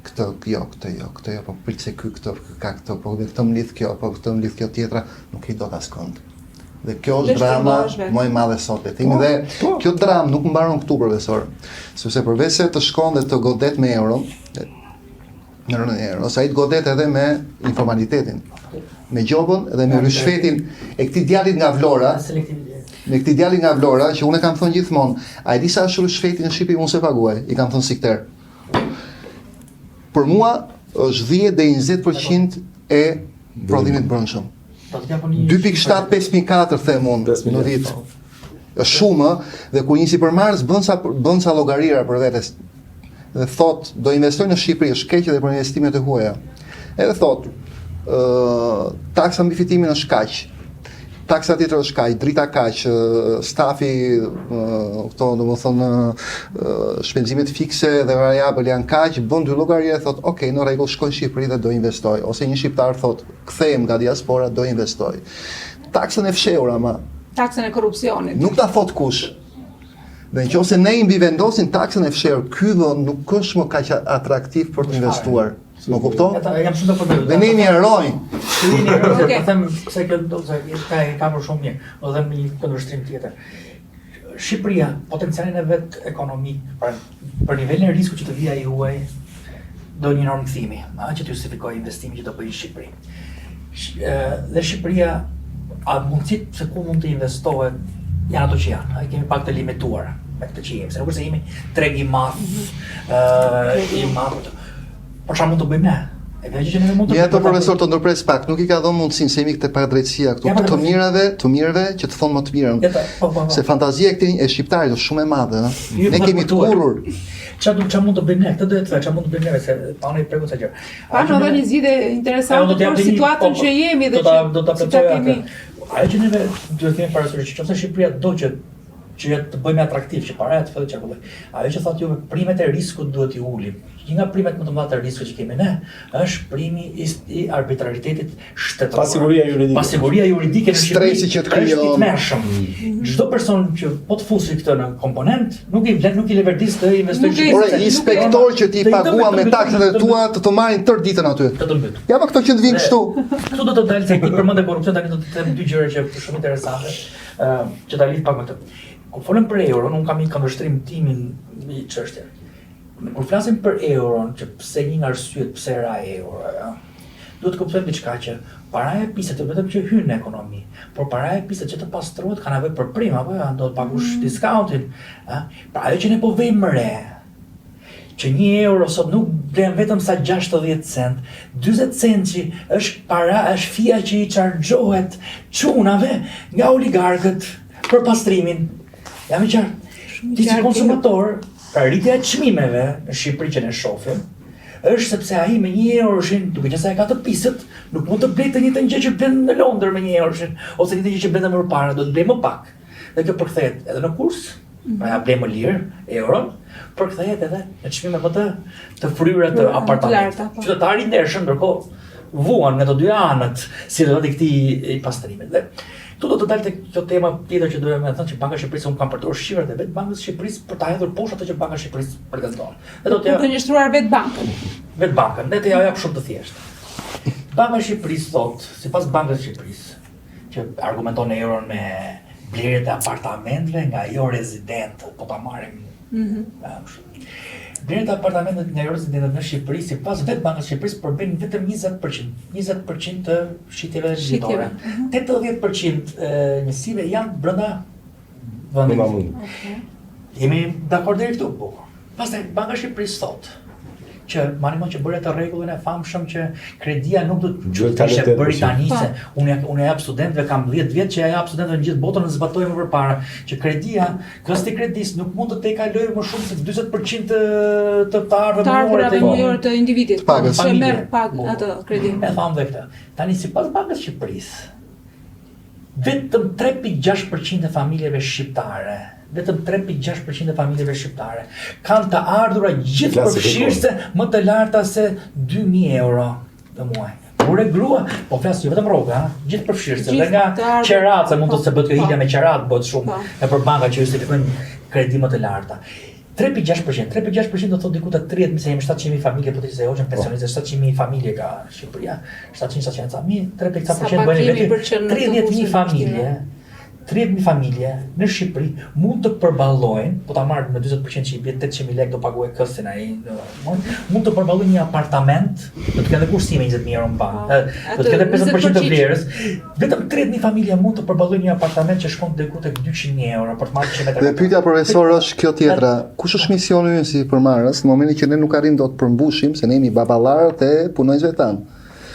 Këtë jo, po prit se ky këto ka këto, po këtë më lidh kjo, po këtë më lidh kjo tjetra, nuk i do ta skond. Dhe kjo është drama më e madhe sot. Themi dhe kjo dramë nuk mbaron këtu, profesor. Sepse përveç se të shkon dhe të godet me euron, në rënë euro, sa i të godet edhe me informalitetin, me gjobën edhe me rishfetin e këtij djalit nga Vlora, që unë e kam thënë gjithmonë, a e di sa është rishfeti në Shqipëri, unë se paguaj, i kam thënë sikter. Për mua është 10 deri 20% e prodhimit brendshëm. 2.7 5.4 them unë në vit. Është shumë, dhe kur një supermarkes bën sa llogarira për vetes dhe thot do investoj në Shqipëri, është keq edhe për investimet e huaja. Edhe thot taksa mbi fitimin është kaq. Taksa tjetër është kaq, drita kaq, stafi, këto domethënë shpenzimet fikse dhe variabël janë kaq, bën 2 llogari dhe thot, "Ok, në rregull, shkoj në Shqipëri dhe do investoj." Ose një shqiptar thot, "Kthehem nga diaspora, do investoj." Taksën e fshehur ama. Taksën e korrupsionit. Nuk ta thot kush. Dhe nëse ne i mbivendosin taksën e fshehur, ky vend nuk është më kaq atraktiv për të investuar. Më kupton? Jam shumë dakord. Dhe ne jemi heroj. Po them se kjo ka për shumë mirë. Do them një kundërshtrim tjetër. Shqipëria, potencialin e vet ekonomik, për nivelin e riskut që të vijë ai huaj, do një normë kthimi, që të justifikojë investimin që do bëjë në Shqipëri. Dhe Shqipëria, a mundësit se ku mund të investohet, janë ato që janë, kemi pak të limituar me këtë që jemi, se nuk është se jemi treg i madh, por çfarë mund të bëjmë ne? E vetë që ne mund të. Ja, to profesor të ndërpres pak, nuk i ka dhënë mundësinë se jemi këtë padrejtësia këtu të mirëve që të thonë më të mirën. Se fantazia e shqiptarit është shumë e madhe, ëh. Ne kemi të kurrur. Çfarë mund të bëjmë ne? Këtë do të thotë, çfarë mund të bëjmë ne se panë i preku sa gjë. Panë edhe një zgjidhje interesante për situatën që jemi dhe do ta plotësoj. Ajo që neve duhet kemi parasysh, nëse Shqipëria do që të bëjmë atraktiv që para të fillojë çarkulloj. Ajo që thotë juve, primet e riskut duhet i ulim. Një nga primet më të mëdha të riskut që kemi ne është primi i arbitraritetit shtetror. Pasiguria juridike në Shqipëri. Stresi që të krijon. Është i tmerrshëm. Çdo person që po të fusi këtë në komponent, nuk i leverdis të investojë. Por inspektor që ti paguan me taksat e tua të marrin tër ditën aty. Ja, po këto që të vinë kështu. Këtu do të dalë se ti përmend korrupsion, tani do të them dy gjëra që është shumë interesante, që ta lidh pak me këtë. Kur folëm për euron, unë kam një kundërshtrim timin i çështjes. Kur flasim për euron, që pse një nga arsyet pse ra euro, duhet të kuptojmë diçka që paraja e pisët vetëm që hyn në ekonomi, por paraja e pisët që të pastrohet ka nevojë për prim apo do të pagush discountin, Pra ajo që ne po vëjmë re, që 1 euro sot nuk blen vetëm sa 60 cent, 40 cent që është fija që i chargjohet çunave nga oligarkët për pastrimin. Jam i qartë. Ti si konsumator, pra rritja e çmimeve në Shqipëri që ne shohim, është sepse ai me 1 euroshin, duke qenë se ai ka të pisët, nuk mund të blej të njëjtën gjë që blen në Londër me 1 euroshin, ose njëjtën gjë që blen më parë, do të blej më pak. Dhe kjo përkthehet edhe në kurs, pra ja blej më lirë euron, përkthehet edhe në çmime më të fryra të apartamentit. Qytetari i ndershëm ndërkohë vuan nga të dy anët si rezultat i këtij pastrimit. Dhe tu do të dalte kjo tema tjetër që doja më të thënë që Banka e Shqipërisë unë kam për të ushqyer dhe vetë Bankës së Shqipërisë për ta hedhur poshtë atë që Banka e Shqipërisë pretendon. Dhe do të njështruar vetë bankën. Vetë bankën, ne të ja jap shumë të thjeshtë. Banka e Shqipërisë thotë, sipas Bankës së Shqipërisë, që argumenton euron me blerjet e apartamenteve nga jo rezidentët, po ta marrim. Blerjet e apartamenteve nga jo rezidentët në Shqipëri, sipas vetë Bankës së Shqipërisë përbën vetëm 20%. 20% të shitjeve vizitore. 80% njësive janë brenda vendit. Jemi dakord deri këtu, po. Pastaj Banka e Shqipërisë thotë që manimo që bëre të rregullin e famshëm që kredia nuk do të ishte britanise. Unë jap studentëve, kam 10 vjet që ja jap studentëve në gjithë botën, ne zbatojmë më përpara që kredia, kosti i kredisë nuk mund të tejkalojë më shumë se 40% të ardhurave mujore të individit. Pagës. Që merr pagë atë kredi. E thamë dhe këtë. Tani sipas Bankës së Shqipërisë, vetëm 3.6% e familjeve shqiptare vetëm 3.6% e familjeve shqiptare kanë të ardhura gjithë përfshirëse më të larta se 2.000 euro në muaj. Kur e grua, po flas jo vetëm rroga, gjithë përfshirëse, dhe nga qeraca mund të se bëhet kjo hilja me qerat bëhet shumë, e për banka që justifikojnë kredi më të larta. 3.6%, 3.6% do thotë diku të 30.000, se jemi 700.000 familje, po të që hoqën pensionistë, 700.000 familje ka Shqipëria, 700.000, 3.4% bëjnë vetë 30.000 familje. 30.000 familje në Shqipëri mund të përballojnë, po ta marrë me 40% që i bie 800.000 lekë do paguaj këstin ai, mund të përballojnë një apartament, do të ketë kursime 20.000 euro në bankë, do të ketë 50% të vlerës. Vetëm 30.000 familje mund të përballojnë një apartament që shkon diku tek 200.000 euro për të marrë 100 metra. Dhe pyetja profesor është kjo tjetra. Kush është misioni ynë si përmarrës në momentin që ne nuk arrim dot të përmbushim se ne jemi baballarët e punonjësve tanë?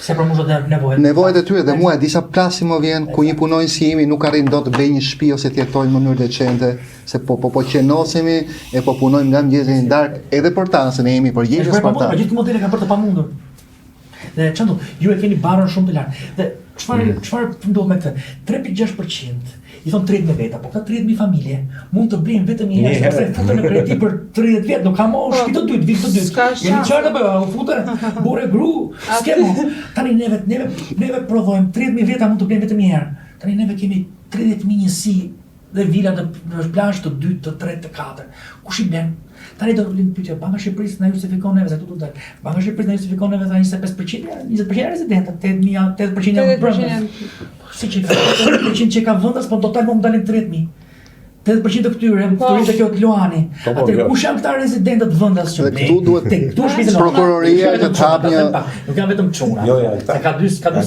Se për mua nevojat. Nevojat e tyre dhe mua disa plasi më vjen ku një punonjës si jemi nuk arrin dot të bëjë një shtëpi ose të jetojnë në mënyrë decente, se po qenosemi e po punojmë nga mëngjesi në darkë edhe për ta, se ne jemi përgjegjës për ta. Gjithë modele kanë për të pamundur. Dhe çandu, ju e keni barën shumë të lartë. Dhe çfarë ndodh me këtë? 3.6% i thon 30.000 veta, po këta 30.000 familje mund të blejnë vetëm një herë, sepse futen në kredi për 30 vjet, nuk ka më shtëpi të dytë, vit të dytë. Jemi çfarë të bëjmë? U futën burrë gru, skemo. Tani neve provojmë 30.000 veta mund të blejnë vetëm një herë. Tani neve kemi 30.000 njësi dhe vila në plazh të dytë, të tretë, të katërt. Kush i blen? Tani do të vlim pyetje, Banka e Shqipërisë na justifikon neve se këtu do të dalë. Banka e Shqipërisë na justifikon neve sa 25%, 20% rezidentët, 80% janë brenda. Si që ka 80% që ka vendas, po total mund dalin 30.000. 80% të këtyre, turistë kjo të Luani. Atë kush janë këta rezidentët vendas që këtu duhet këtu shpizën prokuroria që të hap një nuk janë vetëm çuna. Jo, ka dy skema.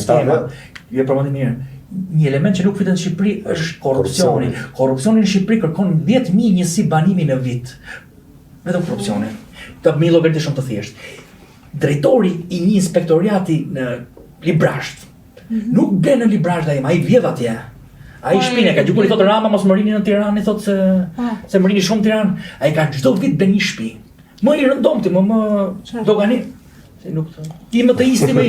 Ju e përmendim mirë. Një element që nuk flitet në Shqipëri është korrupsioni. Korrupsioni në Shqipëri kërkon 10.000 njësi banimi në vit. Vetëm korrupsioni. Të mi llogaritë shumë të thjeshtë. Drejtori i një inspektoriati në Librazh nuk blen në Librazh ai, ai vjedh atje. Ai shpinë ka gjukur i thotë Rama mos më rini në Tiranë, i thotë se më rini shumë në Tiranë. Ai ka çdo vit blen një shtëpi. Më i rëndomti, më dogani. Se nuk ti më të isti me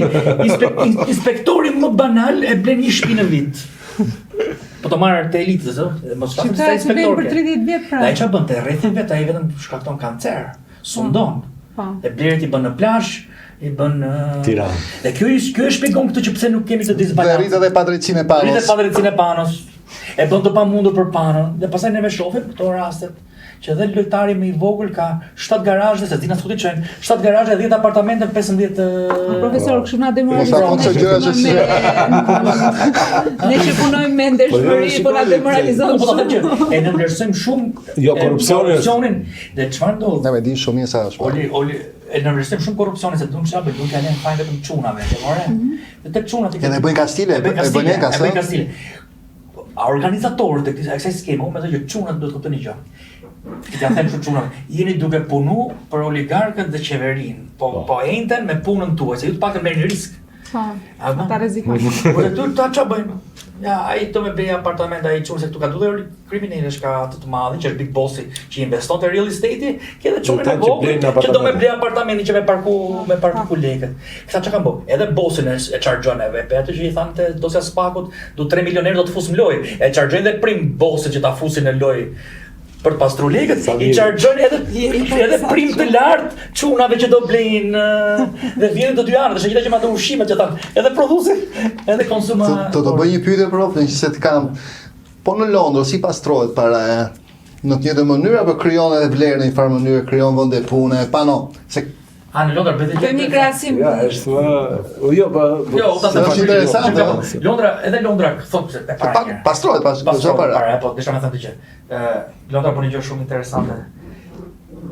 inspektori më banal e blen një shtëpi në vit. Po të marrë të elitës, mos flasim se inspektor. Për 30 vjet pra. Ai çfarë bën te rrethi vet, ai vetëm shkakton kancer, sundon. E blerët i bën në plazh, i bën Tiranë. Dhe kjo e shpjegon këtë që pse nuk kemi të disbalancë. rritet edhe padrejtësinë e panos. Rritet padrejtësinë e panos. E bën të pamundur për panon. Dhe pastaj neve shohim këto rastet që edhe lojtari më i vogël ka 7 garazhe, se dina skuti çojnë 7 garazhe, 10 apartamente, 15 Profesor, kështu na demoralizon. Ne që punojmë me ndershmëri, po na demoralizon. Po thotë që e ndërshojmë shumë korrupsionin. Dhe çfarë ndodh? Ne e dim shumë mirë sa është. Oli e ndërshojmë shumë korrupsionin se duam çfarë bëjmë, duam të lënë fajin vetëm çunave, e more. Dhe tek çunat e bëjnë kastile, e bëjnë kastile. Organizatorët e kësaj skeme, më thënë që çunat duhet të kuptojnë një gjë. Ti ja them shumë çunave, jeni duke punu për oligarkët dhe qeverinë. Po enten me punën tuaj, se ju të paktën merrni risk. Ata rrezikojnë. Po këtu ta ç'a bëjmë? Ja, ai do me blej apartament, ai çon se këtu ka dulur kriminalesh ka të madhin që është big bossi që investon te real estate, ke edhe çunë në vogël që do me blej apartamentin që me parku ku lekët. Këta çka kanë bë? Edhe bossin e chargjon edhe pe atë që i thanë te dosja Spakut, do 3 milioner do të fus në lojë. E chargjojnë edhe prim bossin që ta fusin në lojë për të pastru lekët, i chargjojnë edhe prim të lartë çunave që do blejnë dhe vjen të dy anët, është gjithë që ato ushqimet që thanë, edhe prodhuesi, edhe konsuma. Do të bëj një pyetje për ofën që se të kam. Po në Londër si pastrohet paraja? Në të njëjtën mënyrë apo krijon edhe vlerë në një farë mënyrë, krijon vende pune, pano, se në Londra bëhet Bëjmë një krahasim. Ja, është është interesante. Edhe Londra thotë e para. Pastrohet pas çfarë para. Po desha më thënë ti që Londra bën një gjë shumë interesante.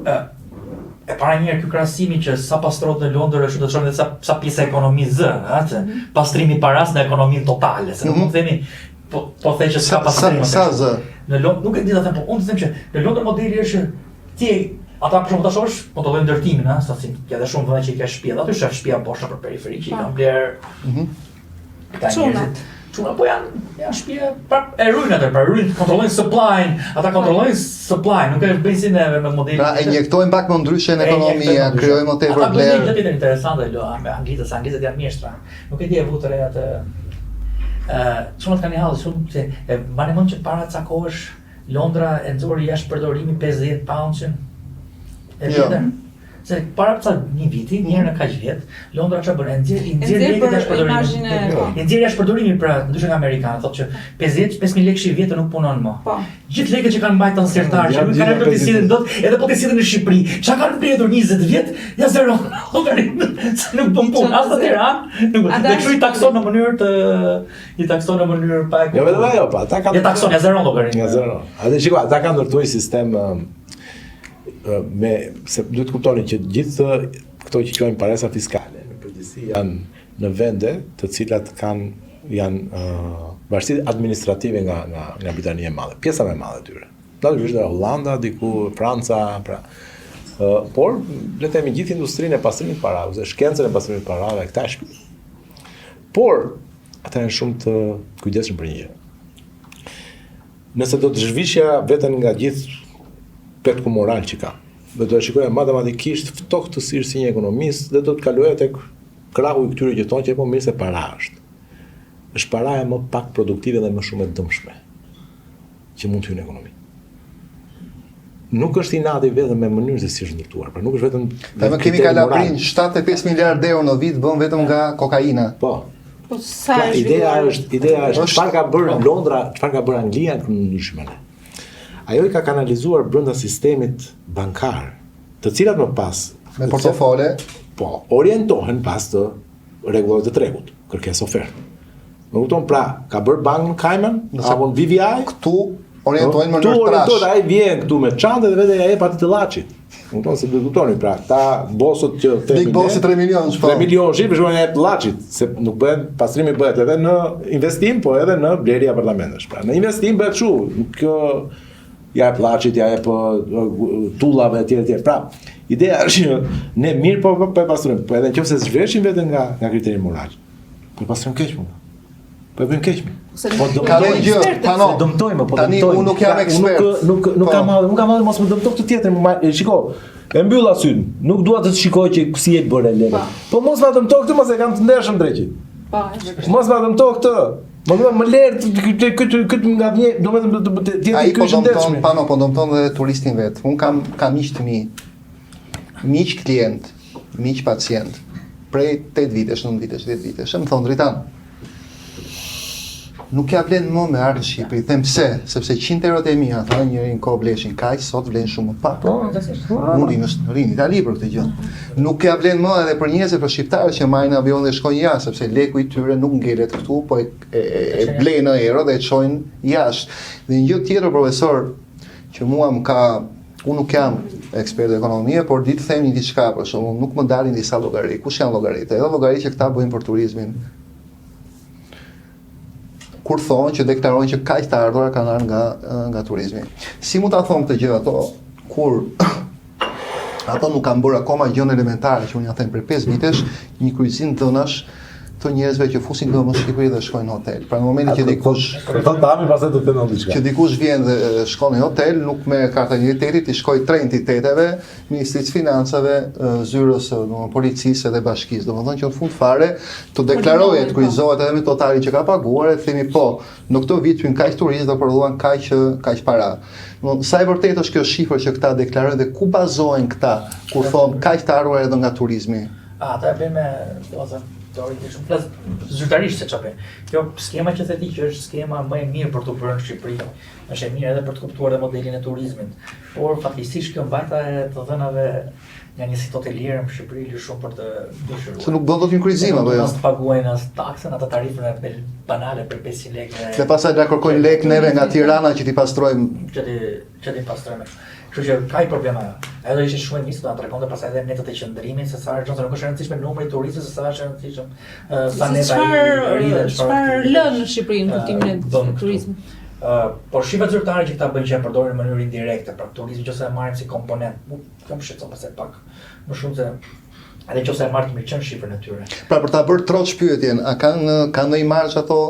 E para njerë ky krahasimi që sa pastrohet në Londër është do të thonë sa pjesë e ekonomisë, atë pastrimi i paras në ekonominë totale, se nuk mund të themi po thej që s'ka pastrim. Sa zë. Në Londër nuk e di ta them, po unë them që në Londër modeli është ti ata për shembull tash është kontrollojnë ndërtimin, sa si ka edhe shumë vende që i ka shtëpi, aty është shtëpia poshtë për periferi që i kanë bler. Çuna po janë shtëpia e rrynë atë, për rrynë kontrollojnë supply-n, ata kontrollojnë supply, nuk e bëjnë si neve me modelin. Pra e injektojnë pak më ndryshe në ekonomia, krijojnë më tepër vlerë. vlerë. Ata bëjnë interesante me anglitët janë mjeshtra. Nuk e di e vutë re atë. Çunat kanë hallë shumë se e mbani mend që para ca kohësh Londra e nxori jashtë përdorimi 50 poundsin. Se para një viti, një herë në kaq vjet, Londra çfarë bën? Nxjerr lekët jashtë përdorimit. Nxjerr jashtë përdorimit pra, ndryshe nga amerikanët, thotë që 5000 lekë i vjetë nuk punon më. Po. Gjithë lekët që kanë mbajtur ansertar, që nuk kanë ardhur të sillen dot, edhe po të sillen në Shqipëri. Çka kanë mbledhur 20 vjet, ja zero llogarit. Se nuk bën punë as në Tiranë, nuk. Dhe kështu i takson në mënyrë pa. Jo vetëm ajo, pa, ata kanë. Ja takson ja zero llogarit. Ja zero. Atë shiko, ata kanë ndërtuar sistem se duhet të kuptoni që gjithë këto që quajnë paresa fiskale në përgjithësi janë në vende të cilat janë vazhdimsi administrative nga Britania e Madhe, pjesa më e madhe e tyre. Natyrisht nga Hollanda, diku Franca, pra. Por le të themi gjithë industrinë e pastrimit të parave, ose shkencën e pastrimit të parave këta e shpin. Por ata janë shumë të kujdesshëm për një gjë. Nëse do të zhvishja veten nga gjithë petku moral që ka. Dhe do të shikoja matematikisht ftohtësisht si një ekonomist dhe do të kaloja tek krahu i këtyre që thonë që po mirë se para është. Është paraja më pak produktive dhe më shumë e dëmshme që mund të hyjë në ekonomi. Nuk është inati vetëm me mënyrën se si është ndërtuar, por nuk është vetëm. Ne kemi kalabrin 75 miliardë euro në vit bën vetëm nga kokaina. Po. Po sa Ideja është çfarë ka bërë Londra, çfarë ka bërë Anglia në ndryshme. Ajo i ka kanalizuar brenda sistemit bankar, të cilat më pas me portofole orientohen pas të rregullave të tregut, kërkesë ofertë. Më kupton, pra, ka bërë bank në Cayman apo në BVI, këtu orientohen më në trash. Ai vjen këtu me çantë dhe vetë ja jep atë të llaçit. Më kupton se duhet kuptoni, pra, ta bosët që themin. Big bossi 3 milionë, 3 milionë shqip për shkak të jep llaçit, se nuk bëhet pastrimi bëhet edhe në investim, po edhe në blerje apartamentesh. Pra, në investim bëhet kështu. Kjo ja e plaçit, ja e tullave etj. Pra, ideja është që ne mirë po pastrojmë, po edhe nëse zhveshim veten nga kriteri moral. Po pastrojmë keq punë. Po bëjmë keq. Po dëmtojmë, tani dëmtojmë, po tani unë nuk jam ekspert. Nuk kam madhe mos më dëmtoj të tjetrin. Shiko, e mbyll asyn. Nuk dua të shikoj që si e bëre lekë. Po mos ma dëmtoj këtë, mos e kam të ndershëm drejtit. Po, mos ma dëmtoj këtë. Më lërë këtë nga vje, do me të tjetë këtë shëndetshme. Pano, po dëmton dhe turistin vetë. Unë kam miq të mi, miq klient, miq pacient, prej 8 vitesh, 9 vitesh, 10 vitesh, më thonë Dritan. Nuk ja vlen më me ardhë Shqipëri, them pse, sepse 100 eurot e mia, thonë njërin kohë bleshin kaq, sot vlen shumë më pak. Unë rinë në Itali për këtë gjë. Nuk ja vlen më edhe për njerëzit, për shqiptarët që marrin avion dhe shkojnë jashtë, sepse leku i tyre nuk ngelet këtu, po e blejnë në euro dhe e çojnë jashtë. Dhe një gjë tjetër, profesor, që mua më ka, unë nuk jam ekspert ekonomie, por di të them një diçka, për shembull, nuk më dalin disa llogari. Kush janë llogaritë? Edhe llogaritë që këta bëjnë për turizmin. Kur thonë që deklarojnë që kaq të ardhurat kanë ardhur nga turizmi. Si mund ta thonë këtë gjë ato kur ato nuk kanë bërë akoma gjën elementare që unë ja them për 5 vitesh, një kryqëzim dhënash të njerëzve që fusin këmbë në Shqipëri dhe shkojnë në hotel. Pra në momentin që dikush Tami pastaj do të ndonjë diçka. që dikush vjen dhe shkon në hotel, nuk me karta identitetit, i shkoj 3 entiteteve, Ministrisë të Financave, zyrës policisë dhe bashkisë. Domethënë që në fund fare të deklarohet, të kryqëzohet edhe me totalin që ka paguar, e themi po, në këtë vit hyn kaq turistë do prodhuan kaq para. Sa e vërtet është kjo shifër që këta deklarojnë dhe ku bazohen këta kur thonë kaq të ardhur edhe nga turizmi? Ata e bëjnë me, domethënë, teoretikisht shumë flas zyrtarisht se çfarë bën. Kjo skema që theti që është skema më e mirë për të bërë në Shqipëri, është e mirë edhe për të kuptuar edhe modelin e turizmit. Por fatkeqësisht kjo mbajtja e të dhënave nga një sit hotelier në Shqipëri është shumë për të dëshiruar. Se nuk bën dot një kryqëzim apo jo? Mos të paguajnë as taksën, ata tarifën e banale për 500 lekë. Dhe pastaj na kërkojnë lek neve nga Tirana që t'i pastrojmë. Që ti pastrojmë. Kështu që ka i problema. Ajo do ishte shumë e mirë, do na tregonte pastaj edhe metët e qëndrimit, se sa është nuk është e rëndësishme numri i turistëve, se sa është e rëndësishme sa neta i rridhen, çfarë lën në Shqipëri në kuptimin e turizmit. Por shifrat zyrtare që këta bëjnë që e përdorin në mënyrë indirekte, pra turizmi nëse e marrim si komponent, kam shqetëson pastaj pak më shumë se edhe nëse e marrim me çën shifrën e tyre. Pra për ta bërë troç pyetjen, a kanë ndonjë margë ato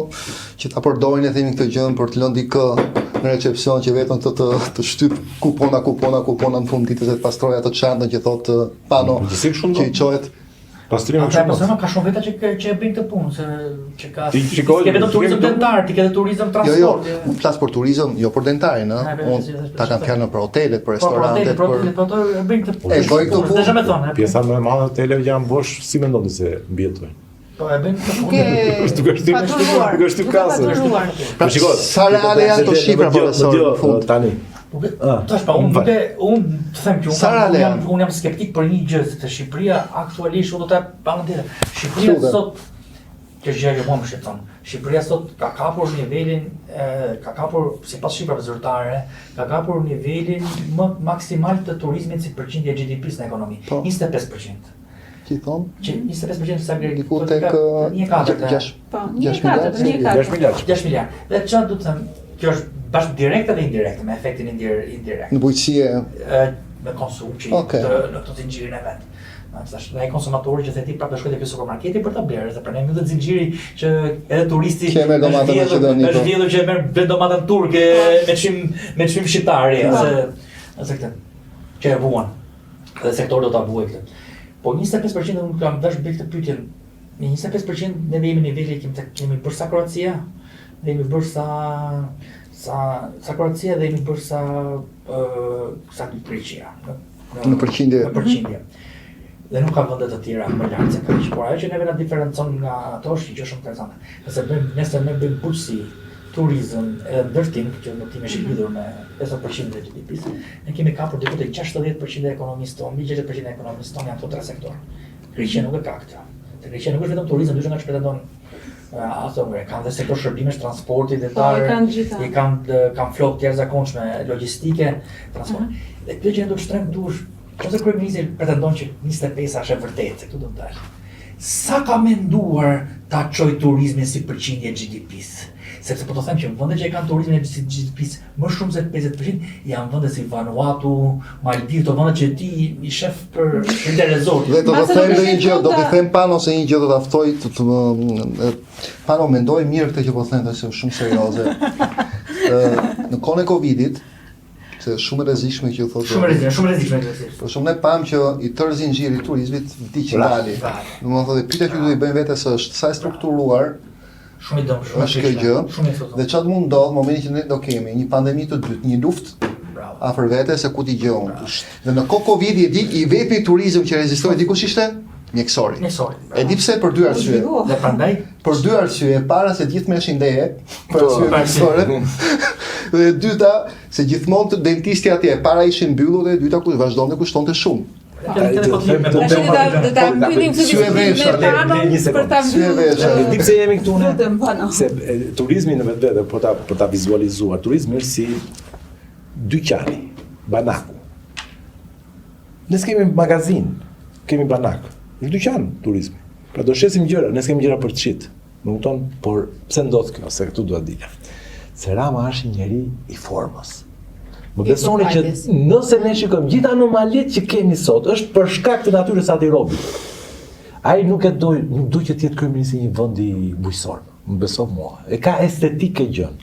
që ta përdorin e themi këtë gjën për të lënë dikë në recepcion që vetëm të shtyp kupona në fund ditës e të pastroj atë çantën që thotë pano që i çohet. Pastrimi Ata shumë. ka shumë veta që e bëjnë këtë punë, se që ka shikoj, ke vetëm turizëm dentar, ti ke edhe turizëm transport. Jo, unë flas për turizëm, jo për dentarin, ëh. Unë ta kam fjalën për hotelet, për restorantet, për ato e bëjnë këtë punë. E bëjnë këtë punë. Desha me thonë. Pjesa më e madhe e hoteleve janë bosh, si mendoni se mbijetojnë? Po e bëjnë këtë Nuk e paturuar. Nuk është kasë. Pra, sa reale janë këto shifra profesor në fund? Tani. Tash pa unë të them që unë jam skeptik për një gjë se Shqipëria aktualisht unë do ta bëj tjetër. Shqipëria sot që gjë që më shqetëson. Shqipëria sot ka kapur nivelin sipas shifrave zyrtare, ka kapur nivelin më maksimal të turizmit si përqindje e GDP-s në ekonomi, 25%. Që i thonë? Që 25% sa diku tek 6 miliard. Dhe çfarë do të them, kjo është bashkë direkte dhe indirekte, me efektin indirekt. Në bujqësie Me konsum që Okej. në këtë zinxhirin e vet. Dhe ai konsumatori që theti prapë shkojë te ky supermarketi për ta blerë, se për ne mbyllet zinxhiri që edhe turisti Që merr domatën në Maqedoni, është po. vjedhur që merr domatën turke me çmim shqiptari, ose këtë që e vuan. Dhe sektori do ta vuajë këtë. Po 25% unë kam dash bëj këtë pyetjen. Me 25% ne jemi në niveli kemi bërë sa Kroacia, ne jemi bërë sa Kroacia dhe jemi bërë sa Greqia. në përqindje. Në përqindje. Dhe nuk ka vende të tjera më lart se kaq. Por ajo që neve na diferencon nga ato është një gjë shumë interesante. Nëse ne bëjmë bujqësi, turizëm, edhe ndërtim, që ndërtimi është i lidhur me 50% e GDP-s, ne kemi kapur diku te 60% e ekonomisë tonë, mbi 60% e ekonomisë tonë janë këto tre sektorë. Greqia nuk e ka këtë. Te Greqia nuk është vetëm turizëm, ndryshe nga ç'po pretendon ato kanë dhe sektor shërbimesh, transporti, detar, i kanë flokë të jashtëzakonshme logjistike, transport. Dhe kjo që ne do të shtrem dush, ose kryeministri pretendon që 25 është e vërtetë, se këtu do të dalë. Sa ka menduar ta çojë turizmin si përqindje e GDP-s? Sepse po të them që vendet që kanë turizmin e GDP-s më shumë se 50% janë vende si Vanuatu, Maldiv, to vende që ti i shef për interesor. Dhe do të them një gjë, do të them Pano se një gjë do ta ftoj Pano mendoj mirë këtë që po them se është shumë serioze. Në kohën e Covidit, se shumë e rrezikshme që thotë. Shumë rrezikshme. Por shumë ne pam që i tërë zinxhiri i turizmit vdiq dali. Domethënë pyetja që duhet i bëjmë vetes është sa e strukturuar shumë i dëm, është kjo gjë. Dhe çfarë mund ndodh në momentin që ne do kemi një pandemi të dytë, një luftë afër vetes se ku ti gjon. Dhe në kohë Covidi i vepi turizëm që rezistoi dikush ishte mjekësori. E di pse, për dy arsye. Dhe prandaj për dy arsye, e para se gjithë meshin ndeje, për arsye mjekësore. Dhe e dyta, se gjithmonë dentisti atje, para ishin mbyllur dhe e dyta kush vazhdonte kushtonte shumë. Di pse jemi këtu ne? Se turizmi në vetvete për ta vizualizuar, turizmi është si dyqani, banaku. Ne s'kemi magazin, kemi banak. Është dyqan turizmi. Pra do shesim gjëra, ne s'kemi gjëra për të shit. Më kupton? Por pse ndodh kjo? Se këtu dua dila. Se Rama është një njeri i formës. Më besoni që nëse ne shikojmë gjithë anomalitë që kemi sot, është për shkak të natyrës së atij robit. Ai nuk do që të jetë kryeminist i një vendi bujqësor. Më beso mua. E ka estetike gjën.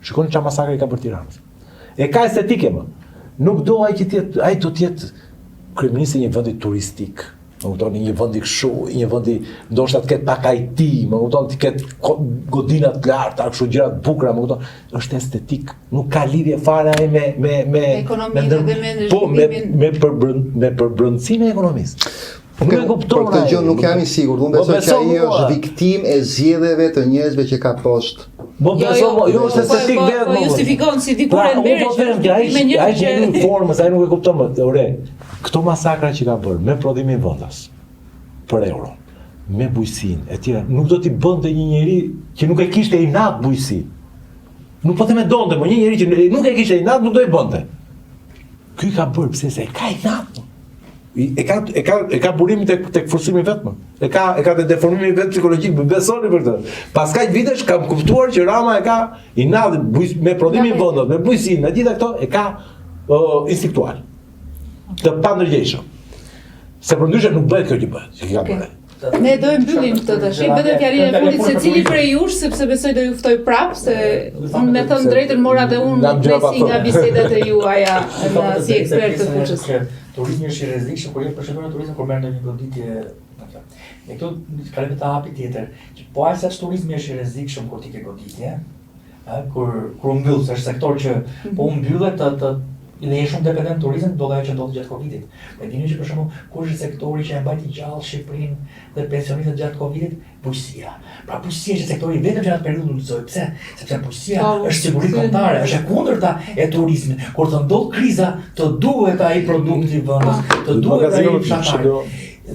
Shikoni çfarë masakre ka bërë Tiranës. E ka estetike më. Nuk do ai që të jetë, ai do të jetë kryeminist i një vendi turistik. Më kupton, një vendi kështu, një vendi ndoshta të ketë pak IT, më kupton, të ketë godina të larta, kështu gjëra të bukura, më kupton, është estetik, nuk ka lidhje fare ai me ekonominë dhe me po me përbrëndësinë e ekonomisë. Nuk e kupton. Për këtë gjë nuk jam i sigurt. Unë besoj që ai është viktimë e zgjedhjeve të njerëzve që ka poshtë. Jo, është estetik vetë. Po justifikon si dikur e merresh me një që në formës, ai nuk e kupton më. Ore, këto masakra që ka bërë me prodhimin vendas për euro, me bujqësinë e tjera, nuk do t'i bënte një njeri që nuk e kishte inat bujqësi. Nuk po them e donte, po një njeri që nuk e kishte inat nuk do i bënte. Ky ka bërë pse se ka inat. E ka burimin tek forcimi vetëm. E ka te deformimi vetë psikologjik, besoni për këtë. Pas kaq vitesh kam kuptuar që Rama e ka inat me prodhimin vendas, me bujqësinë, me gjitha këto e ka instinktual. Të pandërgjeshëm. Se përndryshe nuk bëhet kjo që bëhet, që ka bërë. Ne do e mbyllim këtë tash. Vetëm fjalinë e fundit se cili prej jush, sepse besoj do ju ftoj prap, se unë me thënë drejtën mora dhe unë presi nga bisedat e juaja si ekspert të fushës. Turizmi është i rrezikshëm kur jep përshëndetje turizëm kur merr në një goditje. Ne këtu kalojmë të hapi tjetër, që po aq sa turizmi është i rrezikshëm kur ti ke goditje, kur mbyll, është sektor që po mbyllet të dhe je shumë dependent turizëm, do ajo që ndodhi gjatë Covidit. E dini që për shembull, kush është sektori që e mbajti gjallë Shqipërinë dhe pensionistët gjatë Covidit? Bujqësia. Pra bujqësia është sektori vetëm që atë periudhë ulëzoi. Pse? Sepse bujqësia është siguri kombëtare, është e kundërta e turizmit. Kur të ndodh kriza, të duhet ai produkti i vendit, të duhet ai fshatari.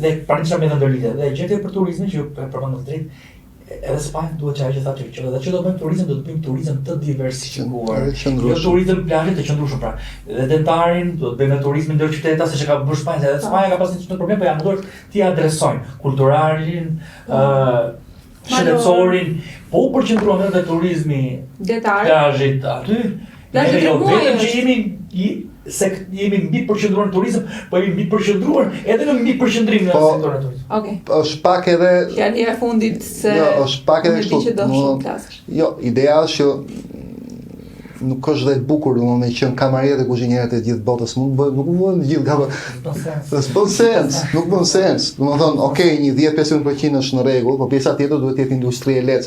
Dhe pranisht me ndërlidhje. Dhe gjetje për turizmin që përmendëm drejt, edhe Spanja duhet çfarë që thatë që edhe që do bëjmë turizëm, do të bëjmë turizëm të diversifikuar. Jo turizëm plazhe të qëndrueshëm pra. Edhe dentarin do të bëjmë turizmin ndër qytete, se çka bën Spanja, edhe Spanja ka pasur një problem, po janë mundur t'i adresojnë kulturalin, shëndetësorin, po u përqendruan edhe turizmi plazhit aty. Ne jo vetëm që jemi mbi përqendruar në turizëm, po jemi mbi përqendruar edhe në mbi përqendrim në sektorin e turizmit. Okej. Është pak edhe fjala e fundit se është pak edhe kështu. Jo, ideja është që nuk është dhe e bukur domethënë me qenë kamarierët e kuzhinierët e gjithë botës, nuk bën gjithë gabë. Nuk bën sens. Domethënë, okay, një 10-15% është në rregull, por pjesa tjetër duhet të jetë industri e lehtë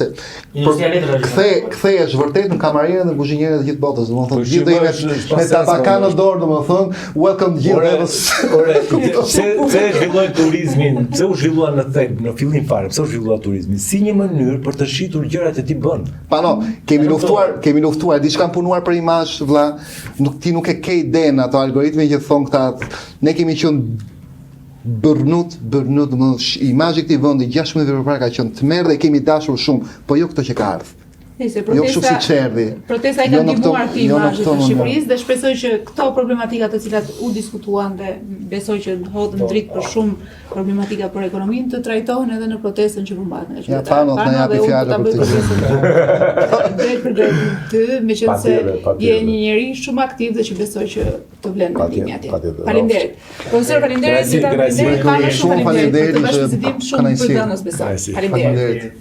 se kthehesh vërtet në kamarierët e kuzhinierët e gjithë botës, domethënë gjithë do jemi me tabaka në dorë, domethënë, welcome gjithë. Pse zhvilloi turizmin? Pse u zhvillua në thelb, në fillim fare? Pse u zhvillua turizmi? Si një mënyrë për të shitur gjërat që ti bën. Pano, kemi luftuar diçka punuar për imazh, vëlla, ti nuk e ke idenë ato algoritme që thon këta. Ne kemi qenë bërnut, imazhi i këtij vendi 16 vjet përpara ka qenë tmerr dhe kemi dashur shumë, po jo këtë që ka ardhur. Jo kështu si çerdhi. Protesta i ka ndihmuar këtë imazh të Shqipërisë dhe shpresoj që këto problematika të cilat u diskutuan dhe besoj që hodhën dritë për shumë problematika për ekonominë të trajtohen edhe në protestën që përmbahet nga qytetarët. Ja, Pano, të na japi fjalë për ty, meqense je një njeri shumë aktiv dhe që besoj që të vlen ndihmën atje. Faleminderit. Profesor, faleminderit. Shumë faleminderit. Shumë për dhënës besoj. Faleminderit.